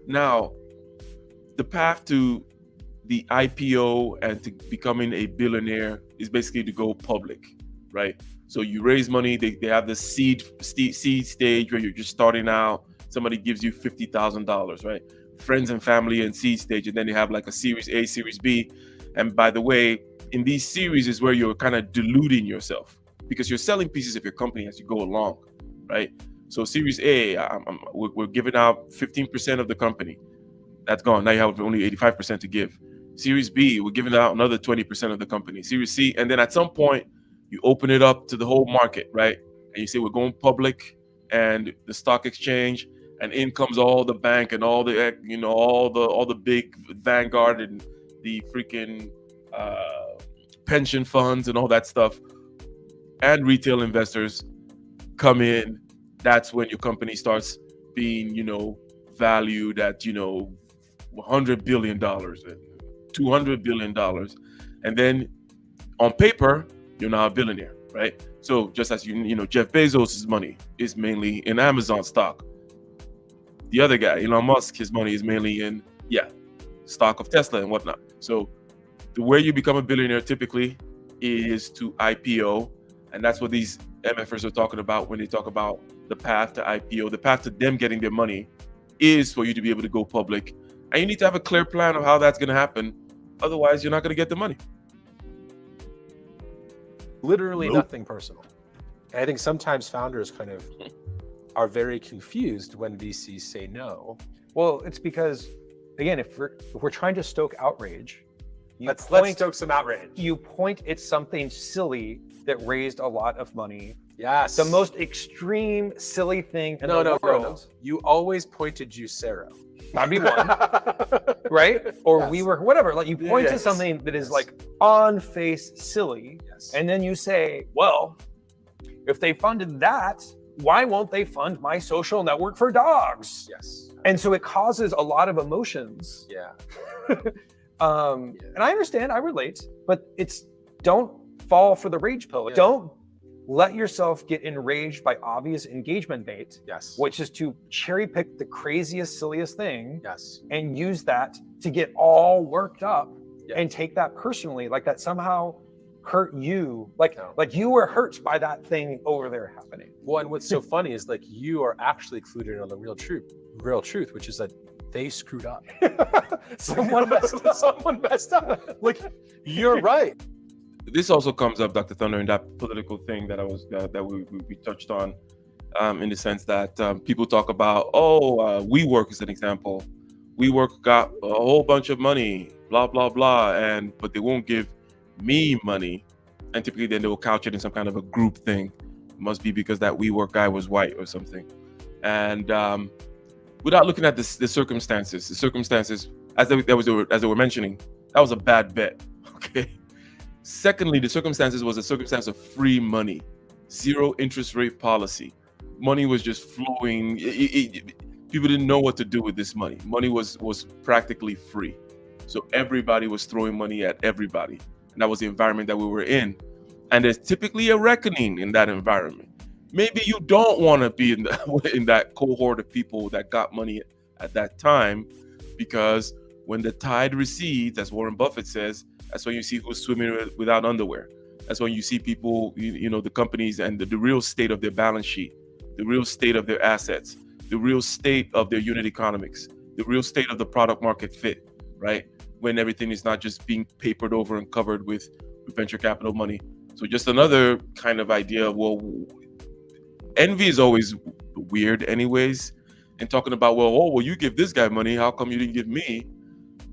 Now, the path to the IPO and to becoming a billionaire is basically to go public, right? So you raise money, they have the seed stage where you're just starting out. Somebody gives you $50,000, right? Friends and family and seed stage, and then they have like a Series A, Series B. And by the way, in these series is where you're kind of diluting yourself because you're selling pieces of your company as you go along, right? So Series A, we're giving out 15% of the company. That's gone. Now you have only 85% to give. Series B, we're giving out another 20% of the company. Series C, and then at some point, you open it up to the whole market, right? And you say, we're going public and the stock exchange, and in comes all the bank and all the, all the big Vanguard and the freaking pension funds and all that stuff, and retail investors come in. That's when your company starts being, valued at, $100 billion and $200 billion. And then on paper, you're now a billionaire, right? So just as Jeff Bezos' money is mainly in Amazon stock. The other guy, Elon Musk, his money is mainly in, stock of Tesla and whatnot. So the way you become a billionaire typically is to IPO. And that's what these MFers are talking about when they talk about the path to IPO. The path to them getting their money is for you to be able to go public. And you need to have a clear plan of how that's going to happen. Otherwise, you're not going to get the money. Literally nothing personal. And I think sometimes founders kind of are very confused when VCs say no. Well, it's because, again, if we're trying to stoke outrage, let's stoke some outrage. You point at something silly that raised a lot of money. Yes. The most extreme, silly thing in the world. No. You always pointed Juicero. That'd be one, right? Or Yes. WeWork, whatever. Like you point to Yes. something that is Yes. like on face silly, Yes. and then you say, well, if they funded that, why won't they fund my social network for dogs? Yes. And so it causes a lot of emotions. Yeah. And I understand, I relate, but don't fall for the rage pill. Yeah. Don't let yourself get enraged by obvious engagement bait, Yes. which is to cherry pick the craziest, silliest thing Yes. and use that to get all worked up Yeah. and take that personally, like that somehow hurt you, like No. like you were hurt by that thing over there happening. Well, and what's so funny is like you are actually clued in on the real truth, which is that they screwed up. Someone messed up. Like you're right. This also comes up, Dr. Thunder, in that political thing that that we touched on, in the sense that people talk about, WeWork is an example. WeWork got a whole bunch of money, blah blah blah, but they won't give me money, and typically then they will couch it in some kind of a group thing. It must be because that WeWork guy was white or something, and without looking at the circumstances, as they were mentioning, that was a bad bet. Okay. Secondly, the circumstances was a circumstance of free money, zero interest rate policy. Money was just flowing. People didn't know what to do with this money. Money was practically free. So everybody was throwing money at everybody. And that was the environment that we were in. And there's typically a reckoning in that environment. Maybe you don't want to be in that cohort of people that got money at that time, because when the tide recedes, as Warren Buffett says, that's when you see who's swimming without underwear. That's when you see people, the companies and the real state of their balance sheet, the real state of their assets, the real state of their unit economics, the real state of the product market fit, right? When everything is not just being papered over and covered with venture capital money. So just another kind of idea of, well, envy is always weird anyways. And talking about, well, you give this guy money, how come you didn't give me?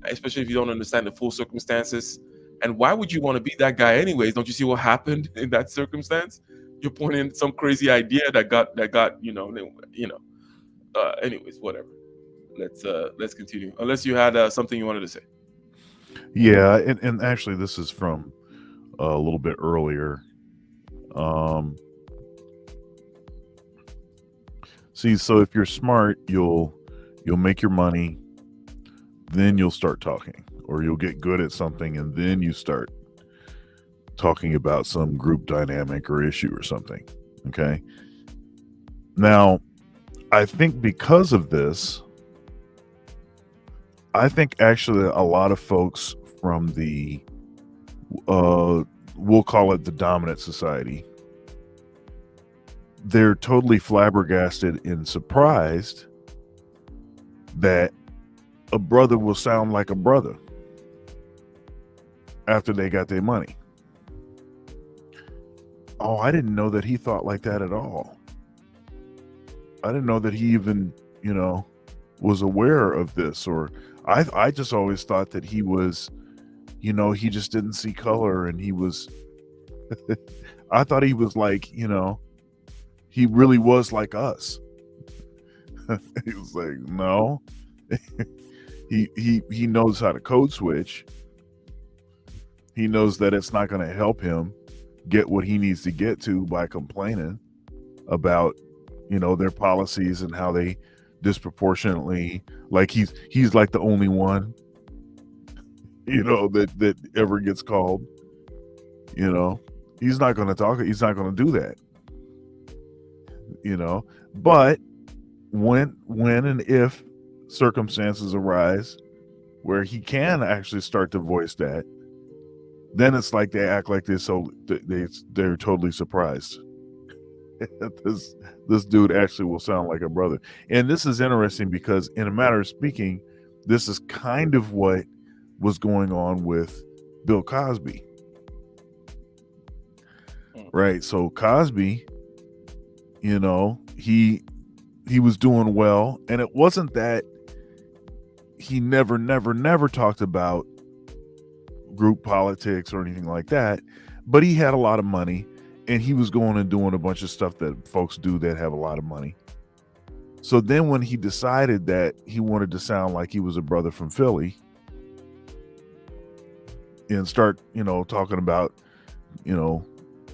Especially if you don't understand the full circumstances. And why would you want to be that guy anyways? Don't you see what happened in that circumstance? You're pointing some crazy idea that got anyways, whatever. Let's continue. Unless you had something you wanted to say. Yeah, and actually this is from a little bit earlier. See, so if you're smart, you'll make your money, then you'll start talking, or you'll get good at something and then you start talking about some group dynamic or issue or something. Okay. Now, I think because of this, I think actually a lot of folks from the, we'll call it the dominant society, they're totally flabbergasted and surprised that a brother will sound like a brother after they got their money. Oh, I didn't know that he thought like that at all. I didn't know that he even, was aware of this. Or I just always thought that he was, he just didn't see color, and he was, I thought he was like, he really was like us. He was like, no. He knows how to code switch. He knows that it's not going to help him get what he needs to get to by complaining about, their policies and how they disproportionately, like he's like the only one, that ever gets called. He's not going to talk. He's not going to do that. But when and if circumstances arise where he can actually start to voice that, then it's like they act like they're totally surprised. This dude actually will sound like a brother. And this is interesting because, in a matter of speaking, this is kind of what was going on with Bill Cosby. Right? So Cosby, he was doing well, and it wasn't that he never talked about group politics or anything like that, but he had a lot of money, and he was going and doing a bunch of stuff that folks do that have a lot of money. So then when he decided that he wanted to sound like he was a brother from Philly and start, talking about,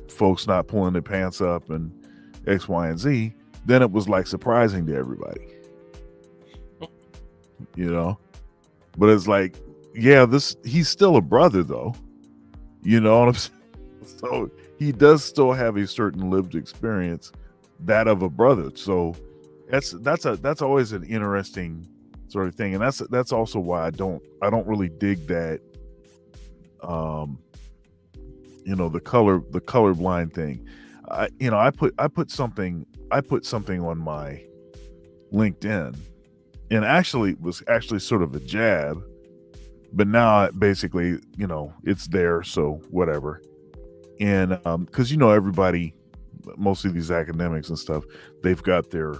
folks not pulling their pants up and X, Y, and Z, then it was like surprising to everybody. But it's like, yeah, he's still a brother though. You know what I'm saying? So he does still have a certain lived experience, that of a brother. So that's always an interesting sort of thing. And that's also why I don't really dig that the colorblind thing. I put something on my LinkedIn, and actually it was sort of a jab, but now basically it's there, so whatever. And because everybody, most of these academics and stuff, they've got their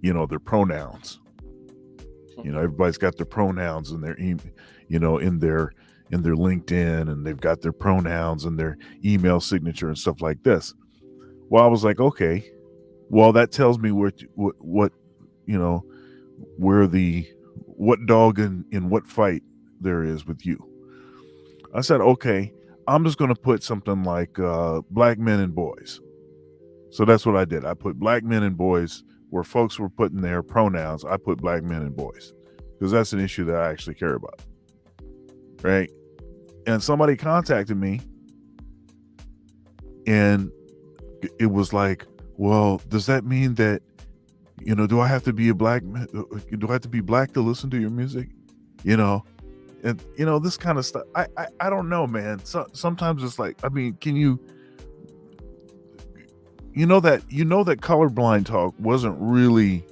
their pronouns. Everybody's got their pronouns in their in their LinkedIn, and they've got their pronouns and their email signature and stuff like this. Well, I was like, okay, well, that tells me what dog in what fight there is with you. I said, okay, I'm just going to put something like black men and boys. So that's what I did. I put black men and boys where folks were putting their pronouns. I put black men and boys because that's an issue that I actually care about. Right. And somebody contacted me, and it was like, well, does that mean that, do I have to be a black man? Do I have to be black to listen to your music? And this kind of stuff. I don't know, man. So sometimes it's like, I mean, can you, that colorblind talk wasn't really,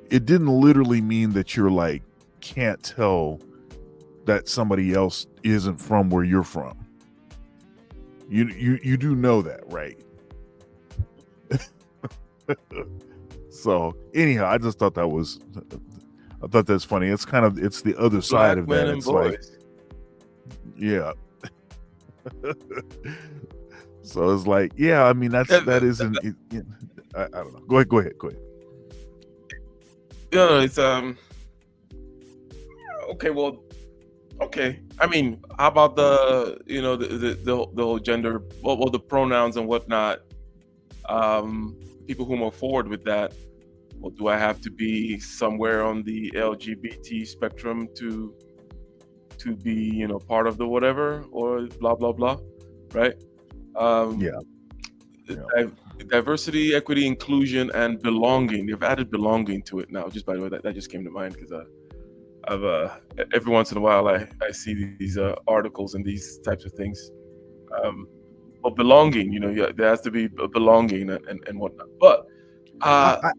it didn't literally mean that you're like, can't tell that somebody else isn't from where you're from. You do know that, right? So anyhow, I just thought that's funny. It's it's the other side of that. It's like, yeah. So it's like, yeah, I mean, that isn't, I don't know. Go ahead. Yeah, it's okay. Well, okay. I mean, how about the the whole gender, well, the pronouns and whatnot? People who move forward with that. Well, do I have to be somewhere on the LGBT spectrum to be part of the whatever, or blah blah blah, right? Diversity, equity, inclusion, and belonging. They've added belonging to it now. Just by the way, that just came to mind because I've every once in a while I see these articles and these types of things. But belonging, there has to be a belonging and whatnot. But I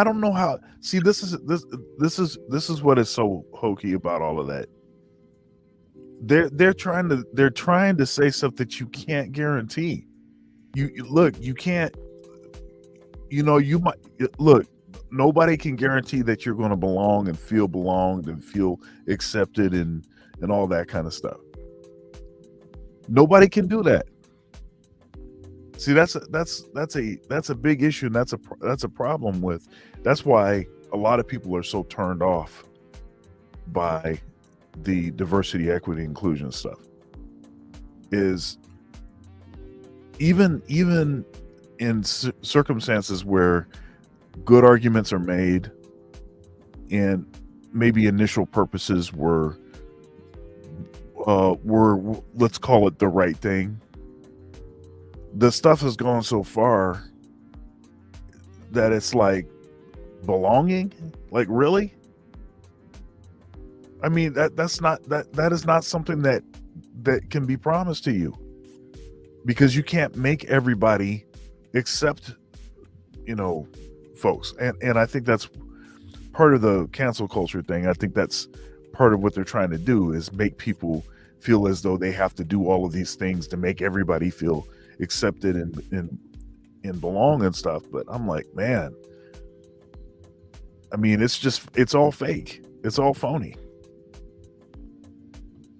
don't know how. See, this is what is so hokey about all of that. They're trying to say stuff that you can't guarantee. You can't. You might look. Nobody can guarantee that you're going to belong and feel belonged and feel accepted and all that kind of stuff. Nobody can do that. See, that's a big issue, and that's a problem with. That's why a lot of people are so turned off by the diversity, equity, inclusion stuff. Is even in circumstances where good arguments are made and maybe initial purposes were let's call it the right thing. The stuff has gone so far that it's like belonging. Like, really? I mean, that is not something that can be promised to you, because you can't make everybody accept, folks. And I think that's part of the cancel culture thing. I think that's part of what they're trying to do, is make people feel as though they have to do all of these things to make everybody feel accepted and belong and stuff. But I'm like, man, I mean, it's all fake. It's all phony.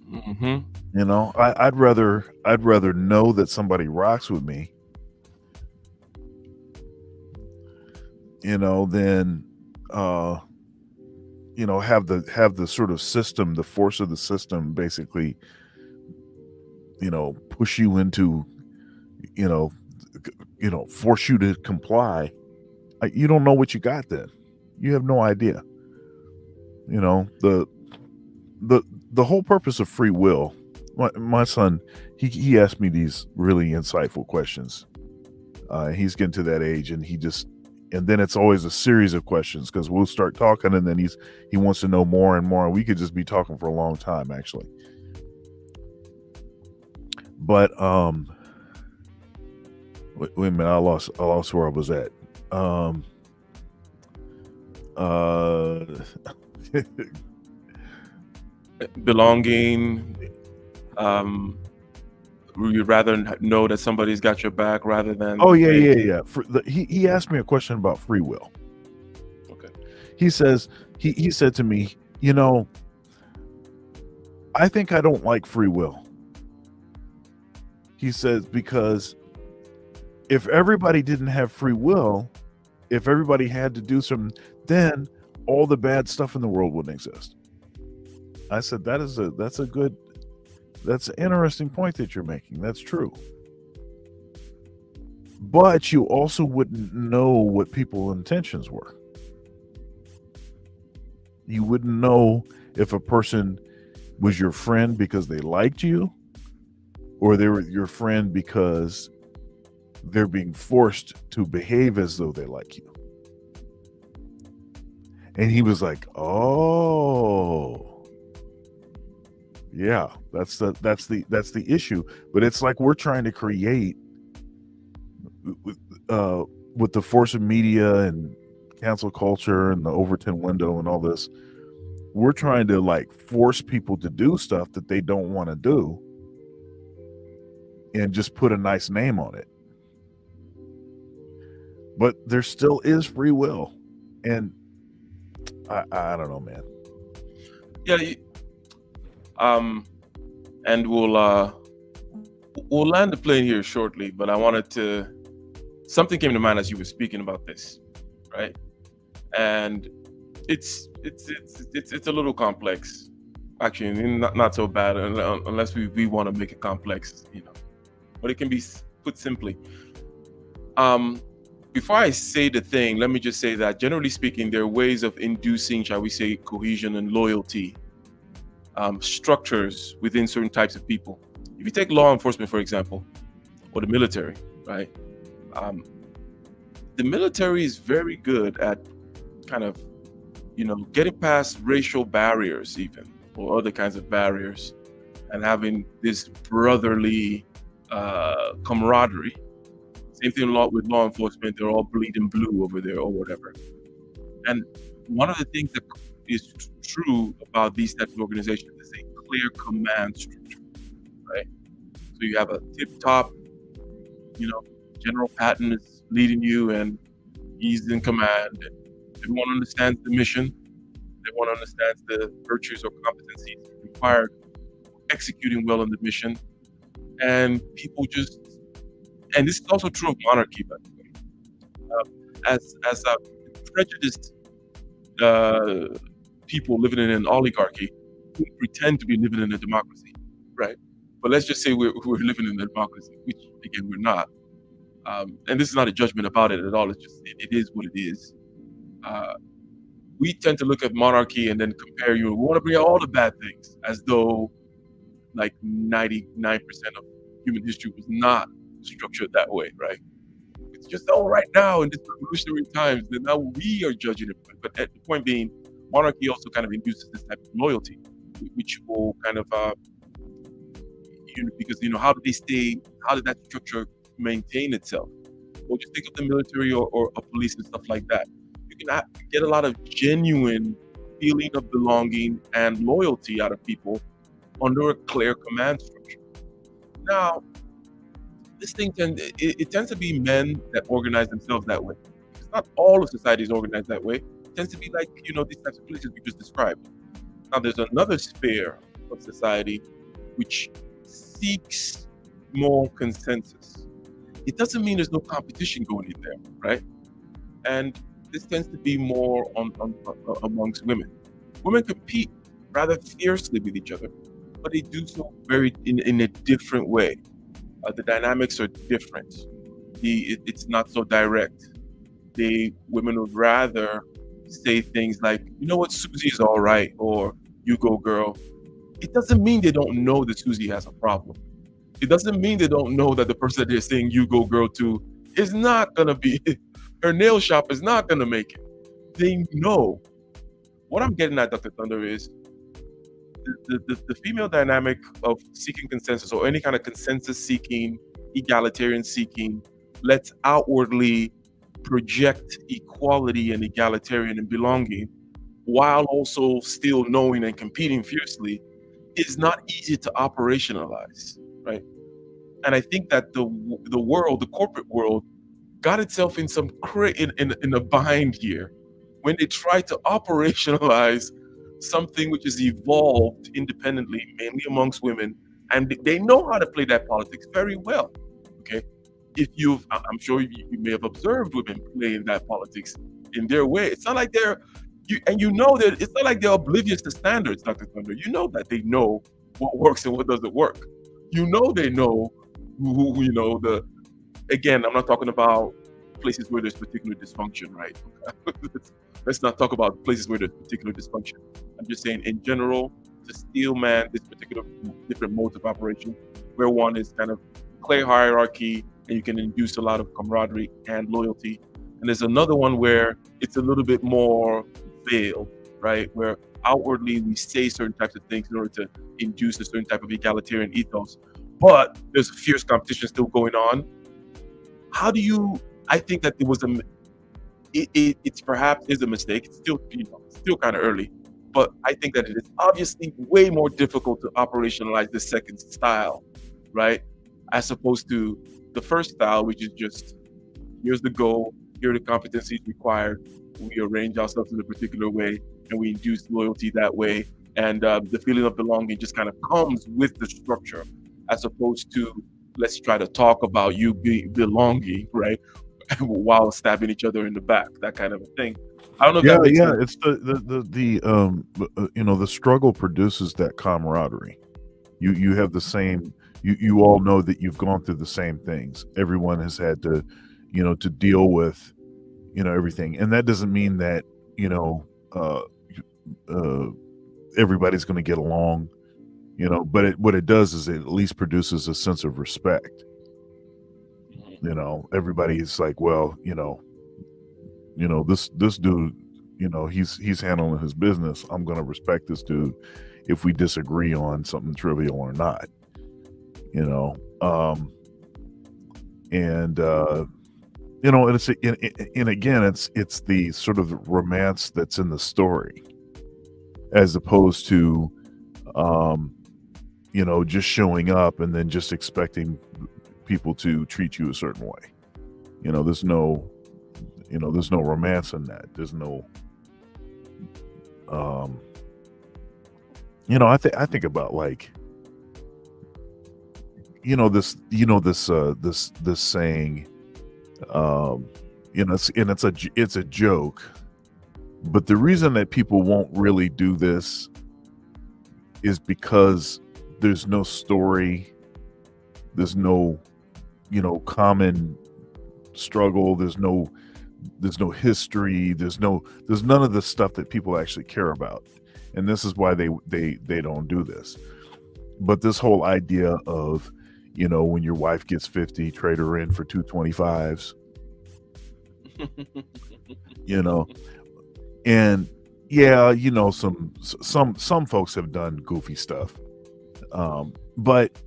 Mm-hmm. I'd rather know that somebody rocks with me then have the sort of system, the force of the system, basically, push you into, force you to comply. You don't know what you got then. You have no idea. The whole purpose of free will. My son, he asked me these really insightful questions. He's getting to that age, and then it's always a series of questions, because we'll start talking, and then he wants to know more and more, and we could just be talking for a long time, actually. But wait a minute, I lost where I was at. Belonging. You'd rather know that somebody's got your back rather than. Oh yeah. He asked me a question about free will. Okay. He says he said to me, I think I don't like free will. He says, because if everybody didn't have free will, if everybody had to do something, then all the bad stuff in the world wouldn't exist. I said, that's an interesting point that you're making. That's true. But you also wouldn't know what people's intentions were. You wouldn't know if a person was your friend because they liked you, or they were your friend because they're being forced to behave as though they like you. And he was like, oh, yeah, that's the issue. But it's like we're trying to create with the force of media and cancel culture and the Overton window and all this. We're trying to force people to do stuff that they don't want to do, and just put a nice name on it. But there still is free will, and I don't know, man. Yeah. And we'll land the plane here shortly, but I wanted to. Something came to mind as you were speaking about this, right? And it's a little complex, actually. Not so bad, unless we want to make it complex, But it can be put simply. Before I say the thing, let me just say that generally speaking, there are ways of inducing, shall we say, cohesion and loyalty, structures within certain types of people. If you take law enforcement, for example, or the military, right? The military is very good at kind of, getting past racial barriers, even, or other kinds of barriers, and having this brotherly camaraderie. Same thing with law enforcement. They're all bleeding blue over there or whatever. And one of the things that is true about these types of organizations is a clear command structure, right? So you have a tip-top, General Patton is leading you, and he's in command. And everyone understands the mission. Everyone understands the virtues or competencies required for executing well on the mission. And people just, and this is also true of monarchy, by the way. As prejudiced people living in an oligarchy who pretend to be living in a democracy, right? But let's just say we're living in a democracy, which again we're not. And this is not a judgment about it at all. It's just it is what it is. We tend to look at monarchy and then compare. We want to bring out all the bad things, as though 99% of human history was not structured that way, right? It's just right now in this revolutionary times that now we are judging it. But the point being, monarchy also kind of induces this type of loyalty, which will kind of because how did they stay? How did that structure maintain itself? Well, just think of the military or a police and stuff like that. You can get a lot of genuine feeling of belonging and loyalty out of people under a clear command structure. Now, this thing it tends to be men that organize themselves that way. It's not all of society is organized that way. It tends to be like, these types of places we just described. Now, there's another sphere of society which seeks more consensus. It doesn't mean there's no competition going in there, right? And this tends to be more amongst women. Women compete rather fiercely with each other, but they do so very in a different way. The dynamics are different. It's not so direct. Women would rather say things like, you know what, Susie's all right, or you go girl. It doesn't mean they don't know that Susie has a problem. It doesn't mean they don't know that the person that they're saying you go girl to is not gonna be her nail shop is not gonna make it. They know. What I'm getting at, Dr. Thunder, is the female dynamic of seeking consensus or any kind of consensus seeking, egalitarian seeking, let's outwardly project equality and egalitarian and belonging while also still knowing and competing fiercely is not easy to operationalize, right? And I think that the world, the corporate world, got itself in some in a bind here when they try to operationalize something which is evolved independently, mainly amongst women, and they know how to play that politics very well. Okay, I'm sure you may have observed women playing that politics in their way. It's not like you know that it's not like they're oblivious to standards, Dr. Thunder. You know that they know what works and what doesn't work. You know they know who again, I'm not talking about places where there's particular dysfunction, right? Let's not talk about places where there's particular dysfunction. I'm just saying in general, to steel man this particular different modes of operation, where one is kind of clear hierarchy and you can induce a lot of camaraderie and loyalty. And there's another one where it's a little bit more veiled, right? Where outwardly we say certain types of things in order to induce a certain type of egalitarian ethos, but there's a fierce competition still going on. How do you? I think that it's perhaps is a mistake. It's still still kind of early, but I think that it is obviously way more difficult to operationalize the second style, right? As opposed to the first style, which is just here's the goal, here are the competencies required. We arrange ourselves in a particular way, and we induce loyalty that way, and the feeling of belonging just kind of comes with the structure, as opposed to let's try to talk about you belonging, right? While stabbing each other in the back, that kind of a thing. I don't know if that makes sense. It's the struggle produces that camaraderie. You have the same. You all know that you've gone through the same things. Everyone has had to, to deal with, everything, and that doesn't mean that everybody's going to get along, But what it does is it at least produces a sense of respect. Everybody's like, well, this dude, he's handling his business. I'm going to respect this dude if we disagree on something trivial or not, and again, it's the sort of romance that's in the story, as opposed to, just showing up and then just expecting people to treat you a certain way. There's no romance in that. There's no, I think about like, this saying, it's a joke, but the reason that people won't really do this is because there's no story, there's no common struggle, there's no history, there's none of the stuff that people actually care about, and this is why they don't do this. But this whole idea of when your wife gets 50, trade her in for 225s, and yeah, some folks have done goofy stuff, but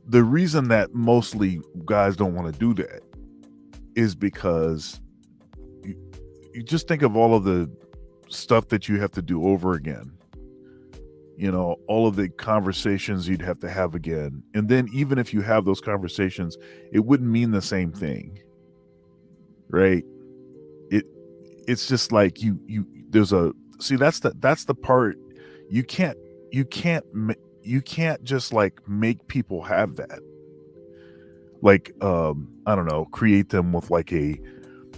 the reason that mostly guys don't want to do that is because you just think of all of the stuff that you have to do over again. All of the conversations you'd have to have again. And then even if you have those conversations, it wouldn't mean the same thing. Right? It's just like that's the part you can't just like make people have that. Like I don't know, create them with like a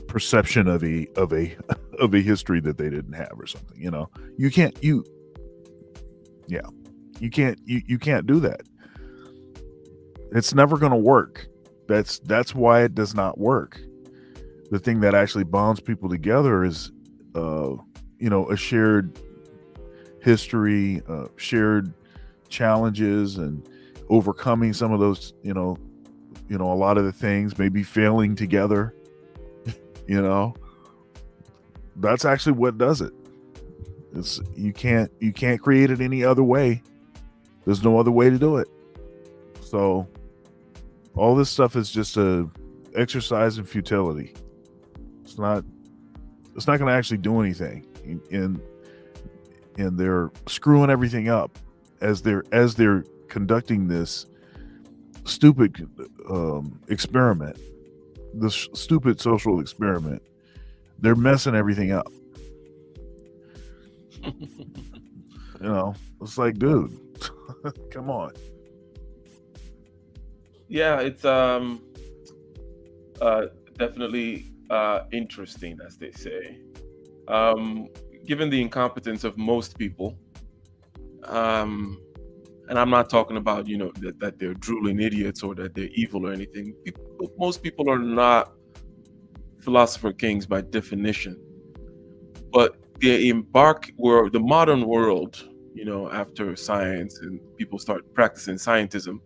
perception of a of a history that they didn't have or something. You know, you can't do that. It's never going to work. That's why it does not work. The thing that actually bonds people together is a shared history, shared challenges, and overcoming some of those, a lot of the things, maybe failing together. That's actually what does it. It's you can't create it any other way. There's no other way to do it. So all this stuff is just a exercise in futility. It's not going to actually do anything, and they're screwing everything up as they're conducting this stupid experiment, this stupid social experiment. They're messing everything up. It's like, dude, come on. Yeah, it's definitely interesting, as they say. Given the incompetence of most people, and I'm not talking about that they're drooling idiots or that they're evil or anything. Most people are not philosopher kings by definition, but the modern world, after science and people start practicing scientism,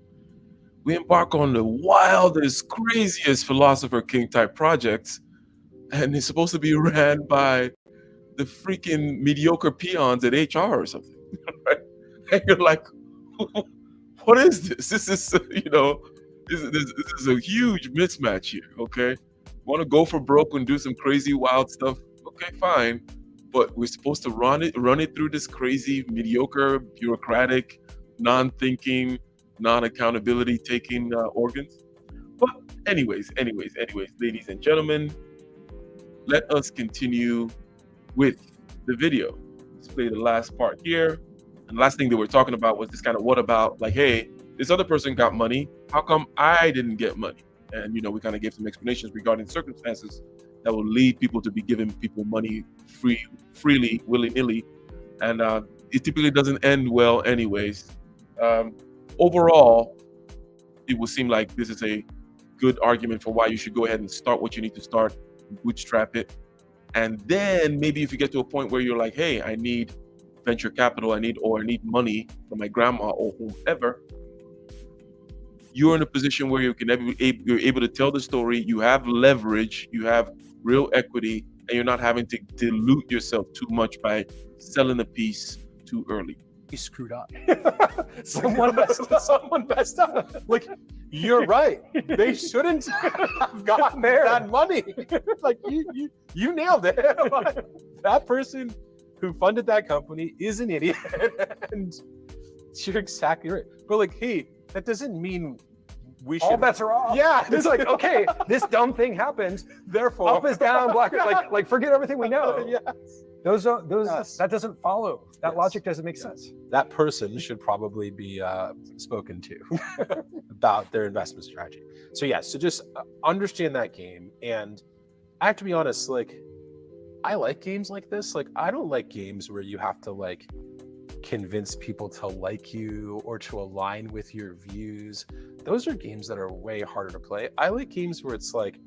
we embark on the wildest, craziest philosopher king type projects, and it's supposed to be ran by the freaking mediocre peons at HR or something, right? And you're like, what is this? This is, this is a huge mismatch here, okay? Want to go for broke and do some crazy, wild stuff? Okay, fine. But we're supposed to run it through this crazy, mediocre, bureaucratic, non-thinking, non-accountability taking organs. But anyways, ladies and gentlemen, let us continue with the video. Let's play the last part here. And the last thing that we're talking about was this kind of, what about, like, hey, this other person got money, how come I didn't get money? And we kind of gave some explanations regarding circumstances that will lead people to be giving people money freely, willy-nilly, and it typically doesn't end well anyways. Overall, it would seem like this is a good argument for why you should go ahead and start what you need to start, bootstrap it, and then maybe if you get to a point where you're like, hey, I need venture capital, I need money from my grandma or whoever, you're in a position where you're able to tell the story, you have leverage, you have real equity, and you're not having to dilute yourself too much by selling a piece too early. He screwed up. Someone messed up. Like, you're right. They shouldn't have gotten that money. Like, you nailed it. That person who funded that company is an idiot, and you're exactly right. But like, hey, that doesn't mean we should. All bets are off. Yeah, It's like, okay, this dumb thing happened. therefore, Up is down, black, like forget everything we know. Yes. Those Yes. that doesn't follow. That Yes. logic doesn't make sense. That person should probably be spoken to about their investment strategy. So so just understand that game. And I have to be honest, like, I like games like this. Like, I don't like games where you have to like convince people to like you or to align with your views. Those are games that are way harder to play. I like games where it's like,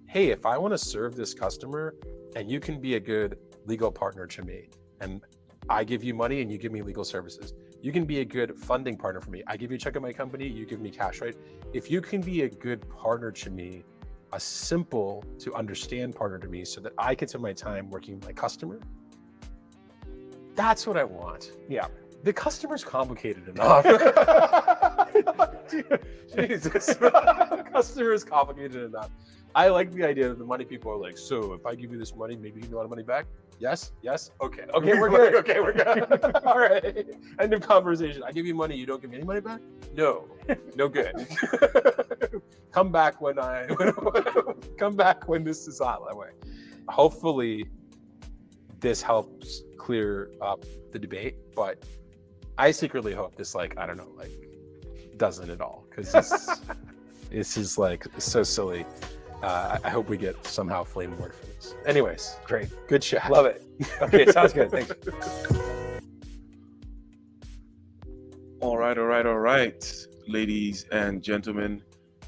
hey, if I want to serve this customer and you can be a good legal partner to me, and I give you money and you give me legal services, you can be a good funding partner for me. I give you a check at my company, you give me cash, right? If you can be a good partner to me, a simple to understand partner to me, so that I can spend my time working with my customer, that's what I want. Yeah. The customer's complicated enough. Jesus. The customer is complicated enough. I like the idea that the money people are like, so if I give you this money, maybe you give me a lot of money back? Yes? Okay, we're good. Okay, we're good. All right. End of conversation. I give you money, you don't give me any money back? No good. Come back when this is out that way. Hopefully this helps clear up the debate, but I secretly hope this, like, I don't know, like, doesn't at all, because this is like so silly. I hope we get somehow flame award for this. Anyways, Great. good chat. Love it. Okay, sounds good. Thanks. All right, ladies and gentlemen,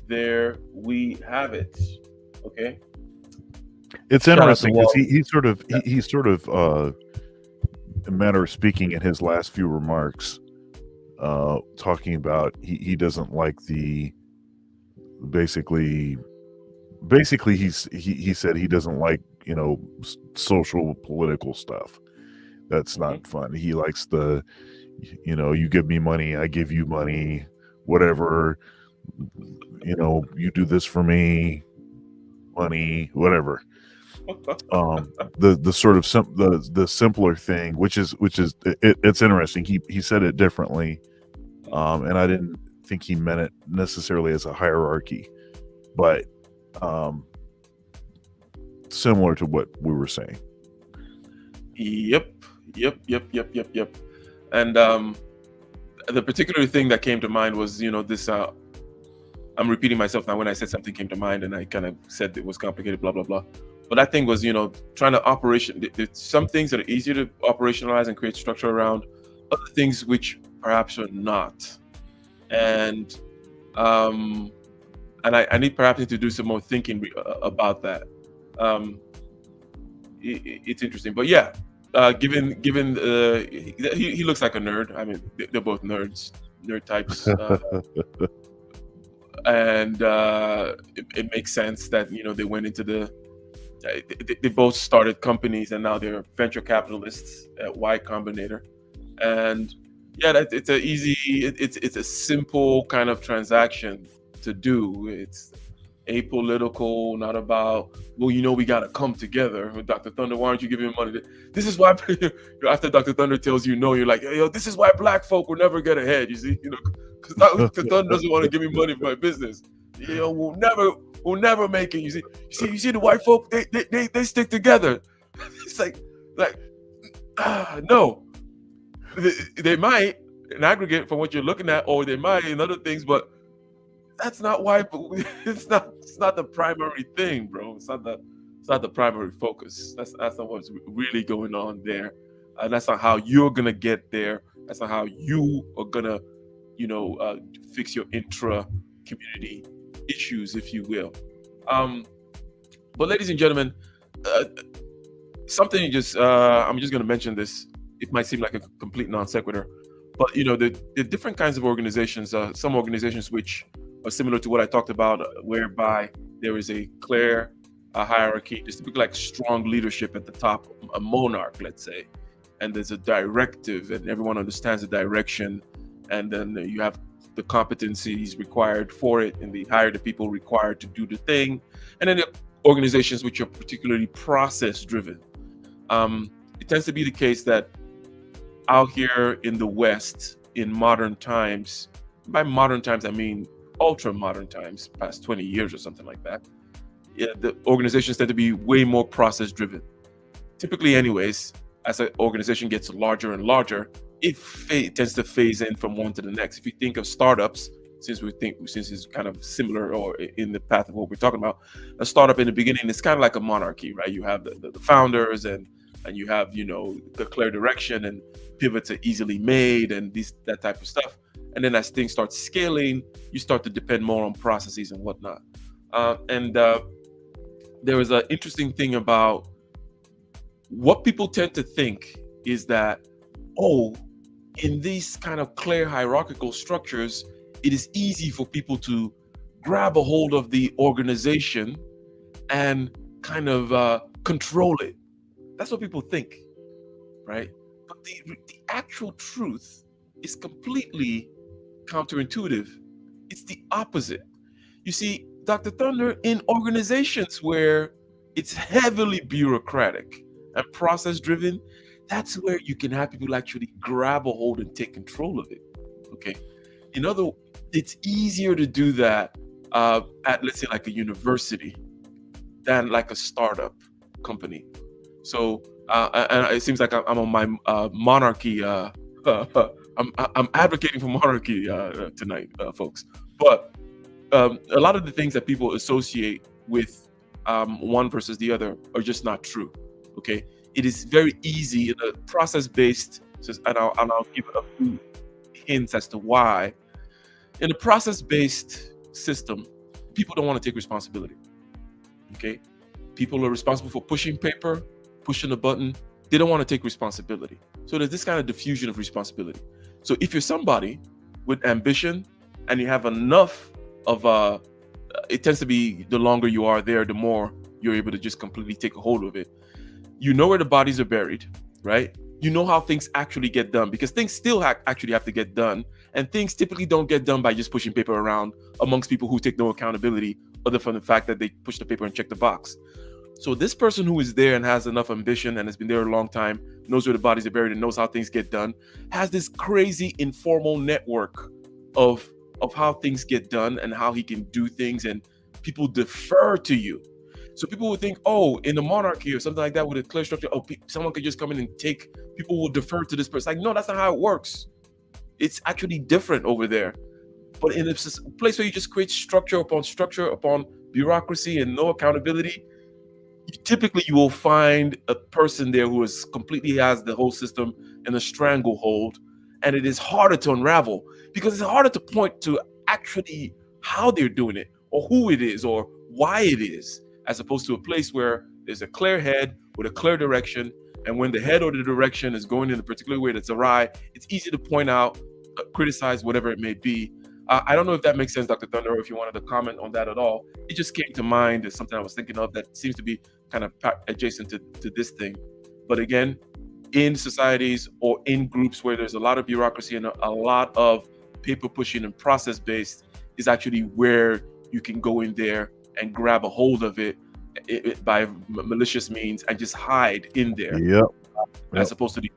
there we have it. Okay. It's Shout out to interesting because Walt. he sort of a matter of speaking in his last few remarks, talking about he doesn't like the basically he said he doesn't like social political stuff. That's not fun. He likes the you give me money, I give you money, whatever, you do this for me, money, whatever. The sort of the simpler thing, which is it's interesting. He said it differently, and I didn't think he meant it necessarily as a hierarchy, but similar to what we were saying. Yep. And the particular thing that came to mind was, this. I'm repeating myself now. When I said something came to mind, and I kind of said it was complicated, blah blah blah. But that thing was, trying to operation. There's some things that are easier to operationalize and create structure around. Other things which perhaps are not. And I need perhaps to do some more thinking about that. It's interesting, but yeah. Given he looks like a nerd. I mean, they're both nerd types, and it makes sense that they went into they both started companies, and now they're venture capitalists at Y Combinator. And yeah, it's it's a simple kind of transaction to do. It's apolitical, not about, well, we got to come together. Dr. Thunder, why aren't you giving me money? This is why, after Dr. Thunder tells you no, you're like, yo, this is why black folk will never get ahead, you see? Because Dr. Thunder doesn't want to give me money for my business. We'll never make it, you see? You see the white folk, they stick together. It's like, no. They might, in aggregate, from what you're looking at, or they might in other things, but that's not why. It's not the primary thing, bro. It's not the primary focus. That's not what's really going on there. That's not how you're gonna get there. That's not how you are gonna, fix your intra-community issues, if you will. But ladies and gentlemen, something I'm just gonna mention this. It might seem like a complete non sequitur, but the different kinds of organizations. Some organizations which are similar to what I talked about, whereby there is a clear hierarchy. There's typically like strong leadership at the top, a monarch, let's say, and there's a directive, and everyone understands the direction, and then you have the competencies required for it, and they hire the people required to do the thing, and then the organizations which are particularly process-driven. It tends to be the case that out here in the West, in modern times, by modern times I mean ultra modern times, past 20 years or something like that, the organizations tend to be way more process driven. Typically, anyways, as an organization gets larger and larger, it tends to phase in from one to the next. If you think of startups, since it's kind of similar or in the path of what we're talking about, a startup in the beginning is kind of like a monarchy, right? You have the founders and you have the clear direction, and pivots are easily made, and that type of stuff. And then as things start scaling, you start to depend more on processes and whatnot. There was an interesting thing about what people tend to think is that, in these kind of clear hierarchical structures, it is easy for people to grab a hold of the organization and kind of control it. That's what people think, right? But the actual truth is completely counterintuitive. It's the opposite. You see, Dr. Thunder, in organizations where it's heavily bureaucratic and process driven, that's where you can have people actually grab a hold and take control of it. Okay. It's easier to do that at, let's say, like a university than like a startup company. So, and it seems like I'm on my monarchy. I'm advocating for monarchy tonight, folks. But a lot of the things that people associate with one versus the other are just not true. Okay, it is very easy in a process-based, and I'll give it a few hints as to why. In a process-based system, people don't want to take responsibility. Okay, people are responsible for pushing paper, pushing a button. They don't want to take responsibility. So there's this kind of diffusion of responsibility. So if you're somebody with ambition and you have enough of it tends to be the longer you are there, the more you're able to just completely take a hold of it. You know where the bodies are buried, right? You know how things actually get done, because things still actually have to get done, and things typically don't get done by just pushing paper around amongst people who take no accountability other from the fact that they push the paper and check the box. So this person who is there and has enough ambition and has been there a long time, knows where the bodies are buried and knows how things get done, has this crazy informal network of how things get done and how he can do things, and people defer to you. So people would think, oh, in a monarchy or something like that with a clear structure, oh, someone could just come in and take, people will defer to this person. Like, no, that's not how it works. It's actually different over there. But in a place where you just create structure upon bureaucracy and no accountability, typically you will find a person there who is completely has the whole system in a stranglehold, and it is harder to unravel because it's harder to point to actually how they're doing it or who it is or why it is, as opposed to a place where there's a clear head with a clear direction, and when the head or the direction is going in a particular way that's awry, it's easy to point out, criticize, whatever it may be. I don't know if that makes sense, Dr. Thunder, or if you wanted to comment on that at all. It just came to mind as something I was thinking of that seems to be kind of adjacent to this thing. But again, in societies or in groups where there's a lot of bureaucracy and a lot of paper pushing and process based, is actually where you can go in there and grab a hold of it by malicious means and just hide in there. Yep. As opposed to the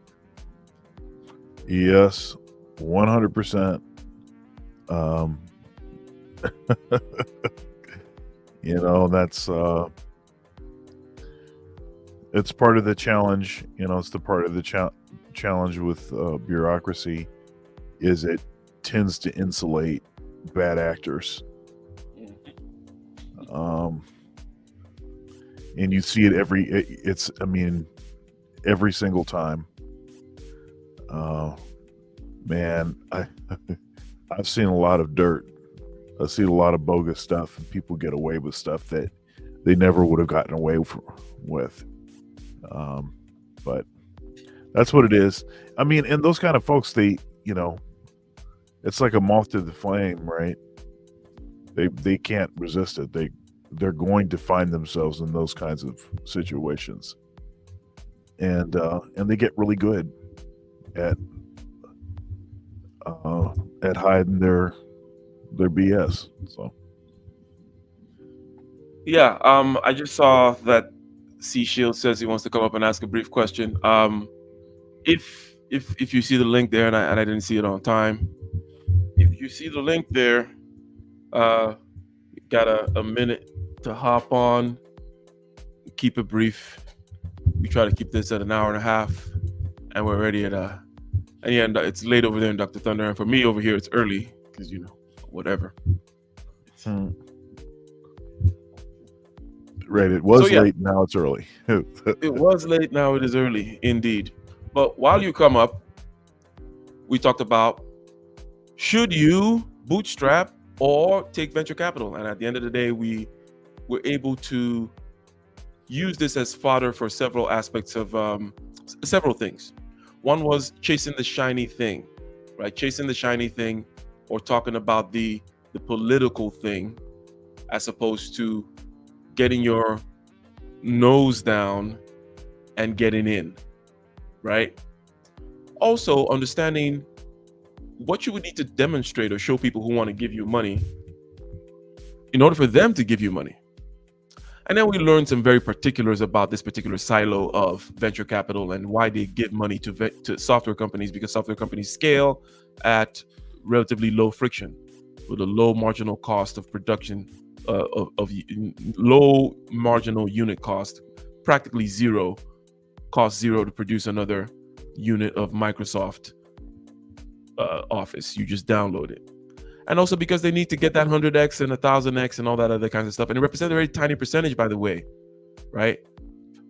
Yes, 100%. You know, that's it's part of the challenge. You know, it's the part of the challenge with bureaucracy is it tends to insulate bad actors. And you see it every single time. Man, I've seen a lot of dirt. I've seen a lot of bogus stuff, and people get away with stuff that they never would have gotten away with. But that's what it is. I mean, and those kind of folks, they, you know, it's like a moth to the flame, right? They can't resist it. They're going to find themselves in those kinds of situations, and they get really good at hiding their BS. So yeah, I just saw that C Shield says he wants to come up and ask a brief question. If you see the link there, and I didn't see it on time, if you see the link there, got a minute to hop on. Keep it brief. We try to keep this at an hour and a half, and we're already at and yeah, it's late over there in Dr. Thunder, and for me over here it's early because, you know, whatever. Right, it was late, now it's early. It was late, now it is early, indeed. But while you come up, we talked about, should you bootstrap or take venture capital? And at the end of the day, we were able to use this as fodder for several aspects of several things. One was chasing the shiny thing, right? Chasing the shiny thing, or talking about the political thing, as opposed to getting your nose down and getting in, right? Also, understanding what you would need to demonstrate or show people who want to give you money in order for them to give you money. And then we learned some very particulars about this particular silo of venture capital and why they give money to software companies, because software companies scale at relatively low friction with a low marginal cost of production, of low marginal unit cost, practically zero, cost zero to produce another unit of Microsoft Office. You just download it. and also because they need to get that 100x and 1000x and all that other kinds of stuff. And it represents a very tiny percentage, by the way, right?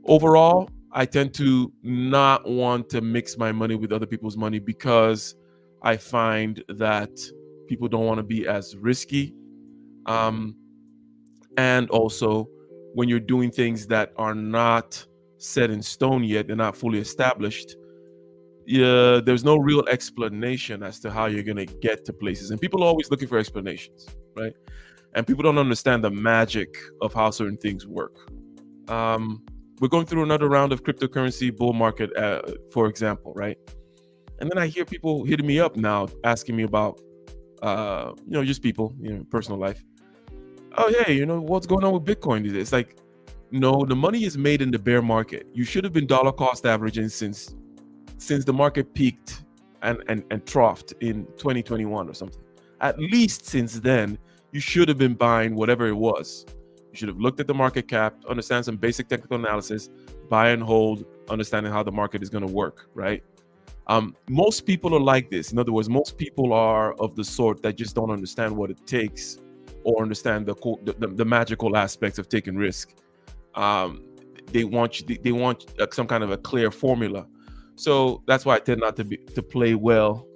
Overall, I tend to not want to mix my money with other people's money because I find that people don't want to be as risky. And also, when you're doing things that are not set in stone yet, they're not fully established, there's no real explanation as to how you're going to get to places. And people are always looking for explanations, right? And people don't understand the magic of how certain things work. We're going through another round of cryptocurrency bull market, for example, right? And then I hear people hitting me up now, asking me about, just people, personal life. Oh, hey, what's going on with Bitcoin? It's like, no, the money is made in the bear market. You should have been dollar cost averaging since the market peaked and troughed in 2021 or something. At least since then, you should have been buying whatever it was. You should have looked at the market cap, understand some basic technical analysis, buy and hold, understanding how the market is going to work, right? Most people are like this. In other words, most people are of the sort that just don't understand what it takes or understand the magical aspects of taking risk. They want some kind of a clear formula. So that's why I tend not to play well.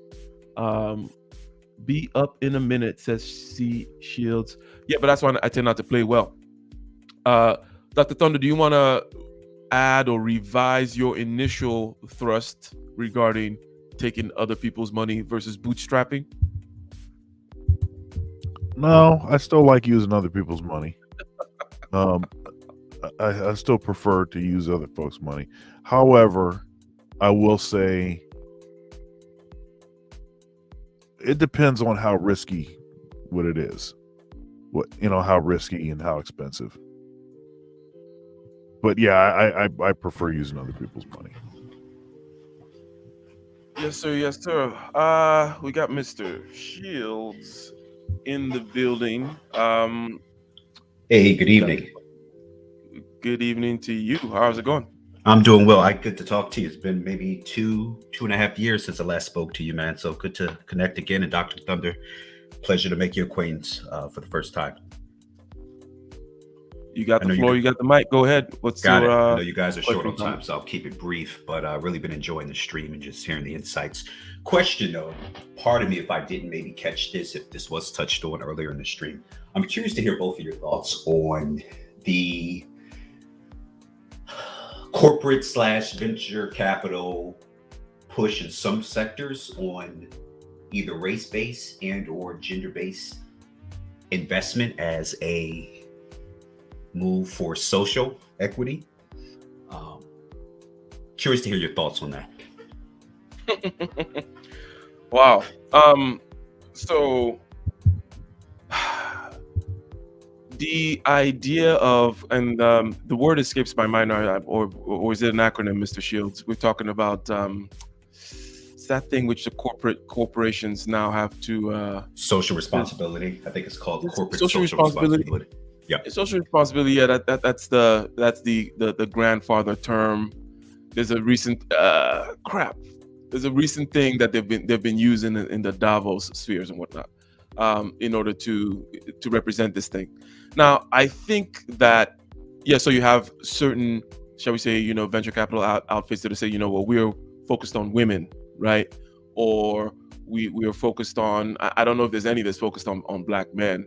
Be up in a minute, says C Shields. Yeah, but that's why I tend not to play well. Dr. Thunder, do you want to add or revise your initial thrust regarding taking other people's money versus bootstrapping? No, I still like using other people's money. I still prefer to use other folks' money. However, I will say it depends on how risky what it is. How risky and how expensive. But yeah, I prefer using other people's money. Yes, sir. Yes, sir. We got Mr. Shields in the building. Hey, good evening. Good evening to you. How's it going? I'm doing well. Good to talk to you. It's been maybe two and a half years since I last spoke to you, man. So good to connect again. And Dr. Thunder, pleasure to make your acquaintance for the first time. You got the floor. You got the mic. Go ahead. I know you guys are short on time, so I'll keep it brief. But I've really been enjoying the stream and just hearing the insights. Question, though, pardon me if I didn't maybe catch this, if this was touched on earlier in the stream. I'm curious to hear both of your thoughts on the corporate/venture capital push in some sectors on either race-based and or gender-based investment as a move for social equity. Curious to hear your thoughts on that. Wow. So the idea of, and the word escapes my mind, or is it an acronym, Mr. Shields? We're talking about it's that thing which the corporations now have to social responsibility. I think it's called corporate social responsibility. Yeah, social responsibility. Yeah, that's the grandfather term. There's a recent There's a recent thing that they've been using in the Davos spheres and whatnot, in order to represent this thing. Now, I think that so you have certain, shall we say, venture capital outfits that say, well, we're focused on women, right? Or we are focused on, I don't know if there's any that's focused on Black men.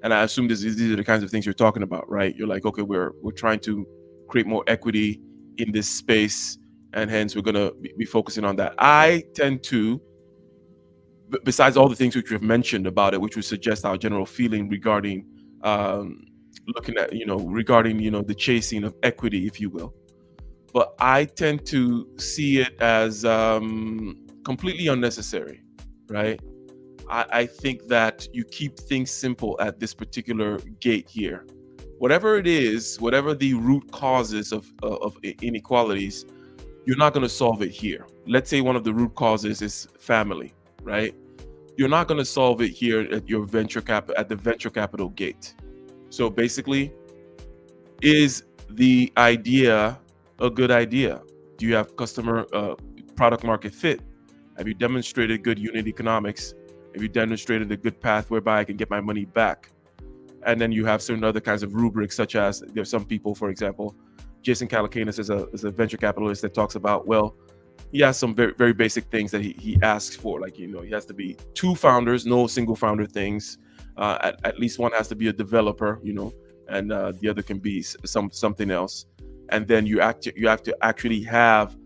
And I assume these are the kinds of things you're talking about, right? You're like, okay, we're trying to create more equity in this space, and hence we're going to be focusing on that. I tend to, besides all the things which we've mentioned about it, which would suggest our general feeling regarding looking at, regarding, the chasing of equity, if you will. But I tend to see it as completely unnecessary, right? I think that you keep things simple at this particular gate here. Whatever it is, whatever the root causes of inequalities, you're not going to solve it here. Let's say one of the root causes is family, right? You're not going to solve it here at your at the venture capital gate. So basically, is the idea a good idea? Do you have customer product market fit? Have you demonstrated good unit economics Have you demonstrated a good path whereby I can get my money back? And then you have certain other kinds of rubrics, such as there's some people, for example, Jason Calacanis is a venture capitalist that talks about, well, he has some very, very basic things that he asks for. Like, he has to be 2 founders, no single founder things. At least one has to be a developer, and the other can be something else. And then you have to actually have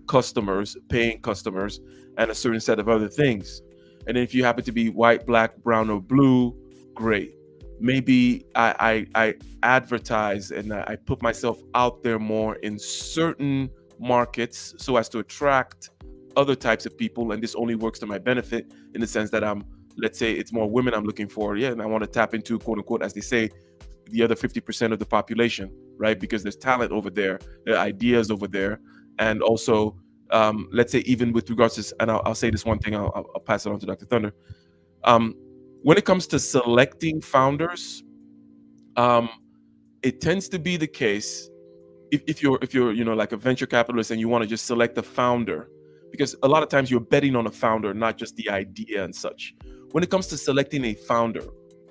customers, paying customers, and a certain set of other things. And then if you happen to be white, black, brown, or blue, great. Maybe I advertise and I put myself out there more in certain markets so as to attract other types of people, and this only works to my benefit in the sense that let's say it's more women I'm looking for, and I want to tap into, quote unquote, as they say, the other 50% of the population, right? Because there's talent over there, there are ideas over there, and also let's say even with regards to, and I'll say this one thing, I'll pass it on to Dr. Thunder. When it comes to selecting founders, it tends to be the case if you're like a venture capitalist and you want to just select a founder, because a lot of times you're betting on a founder, not just the idea and such. When it comes to selecting a founder,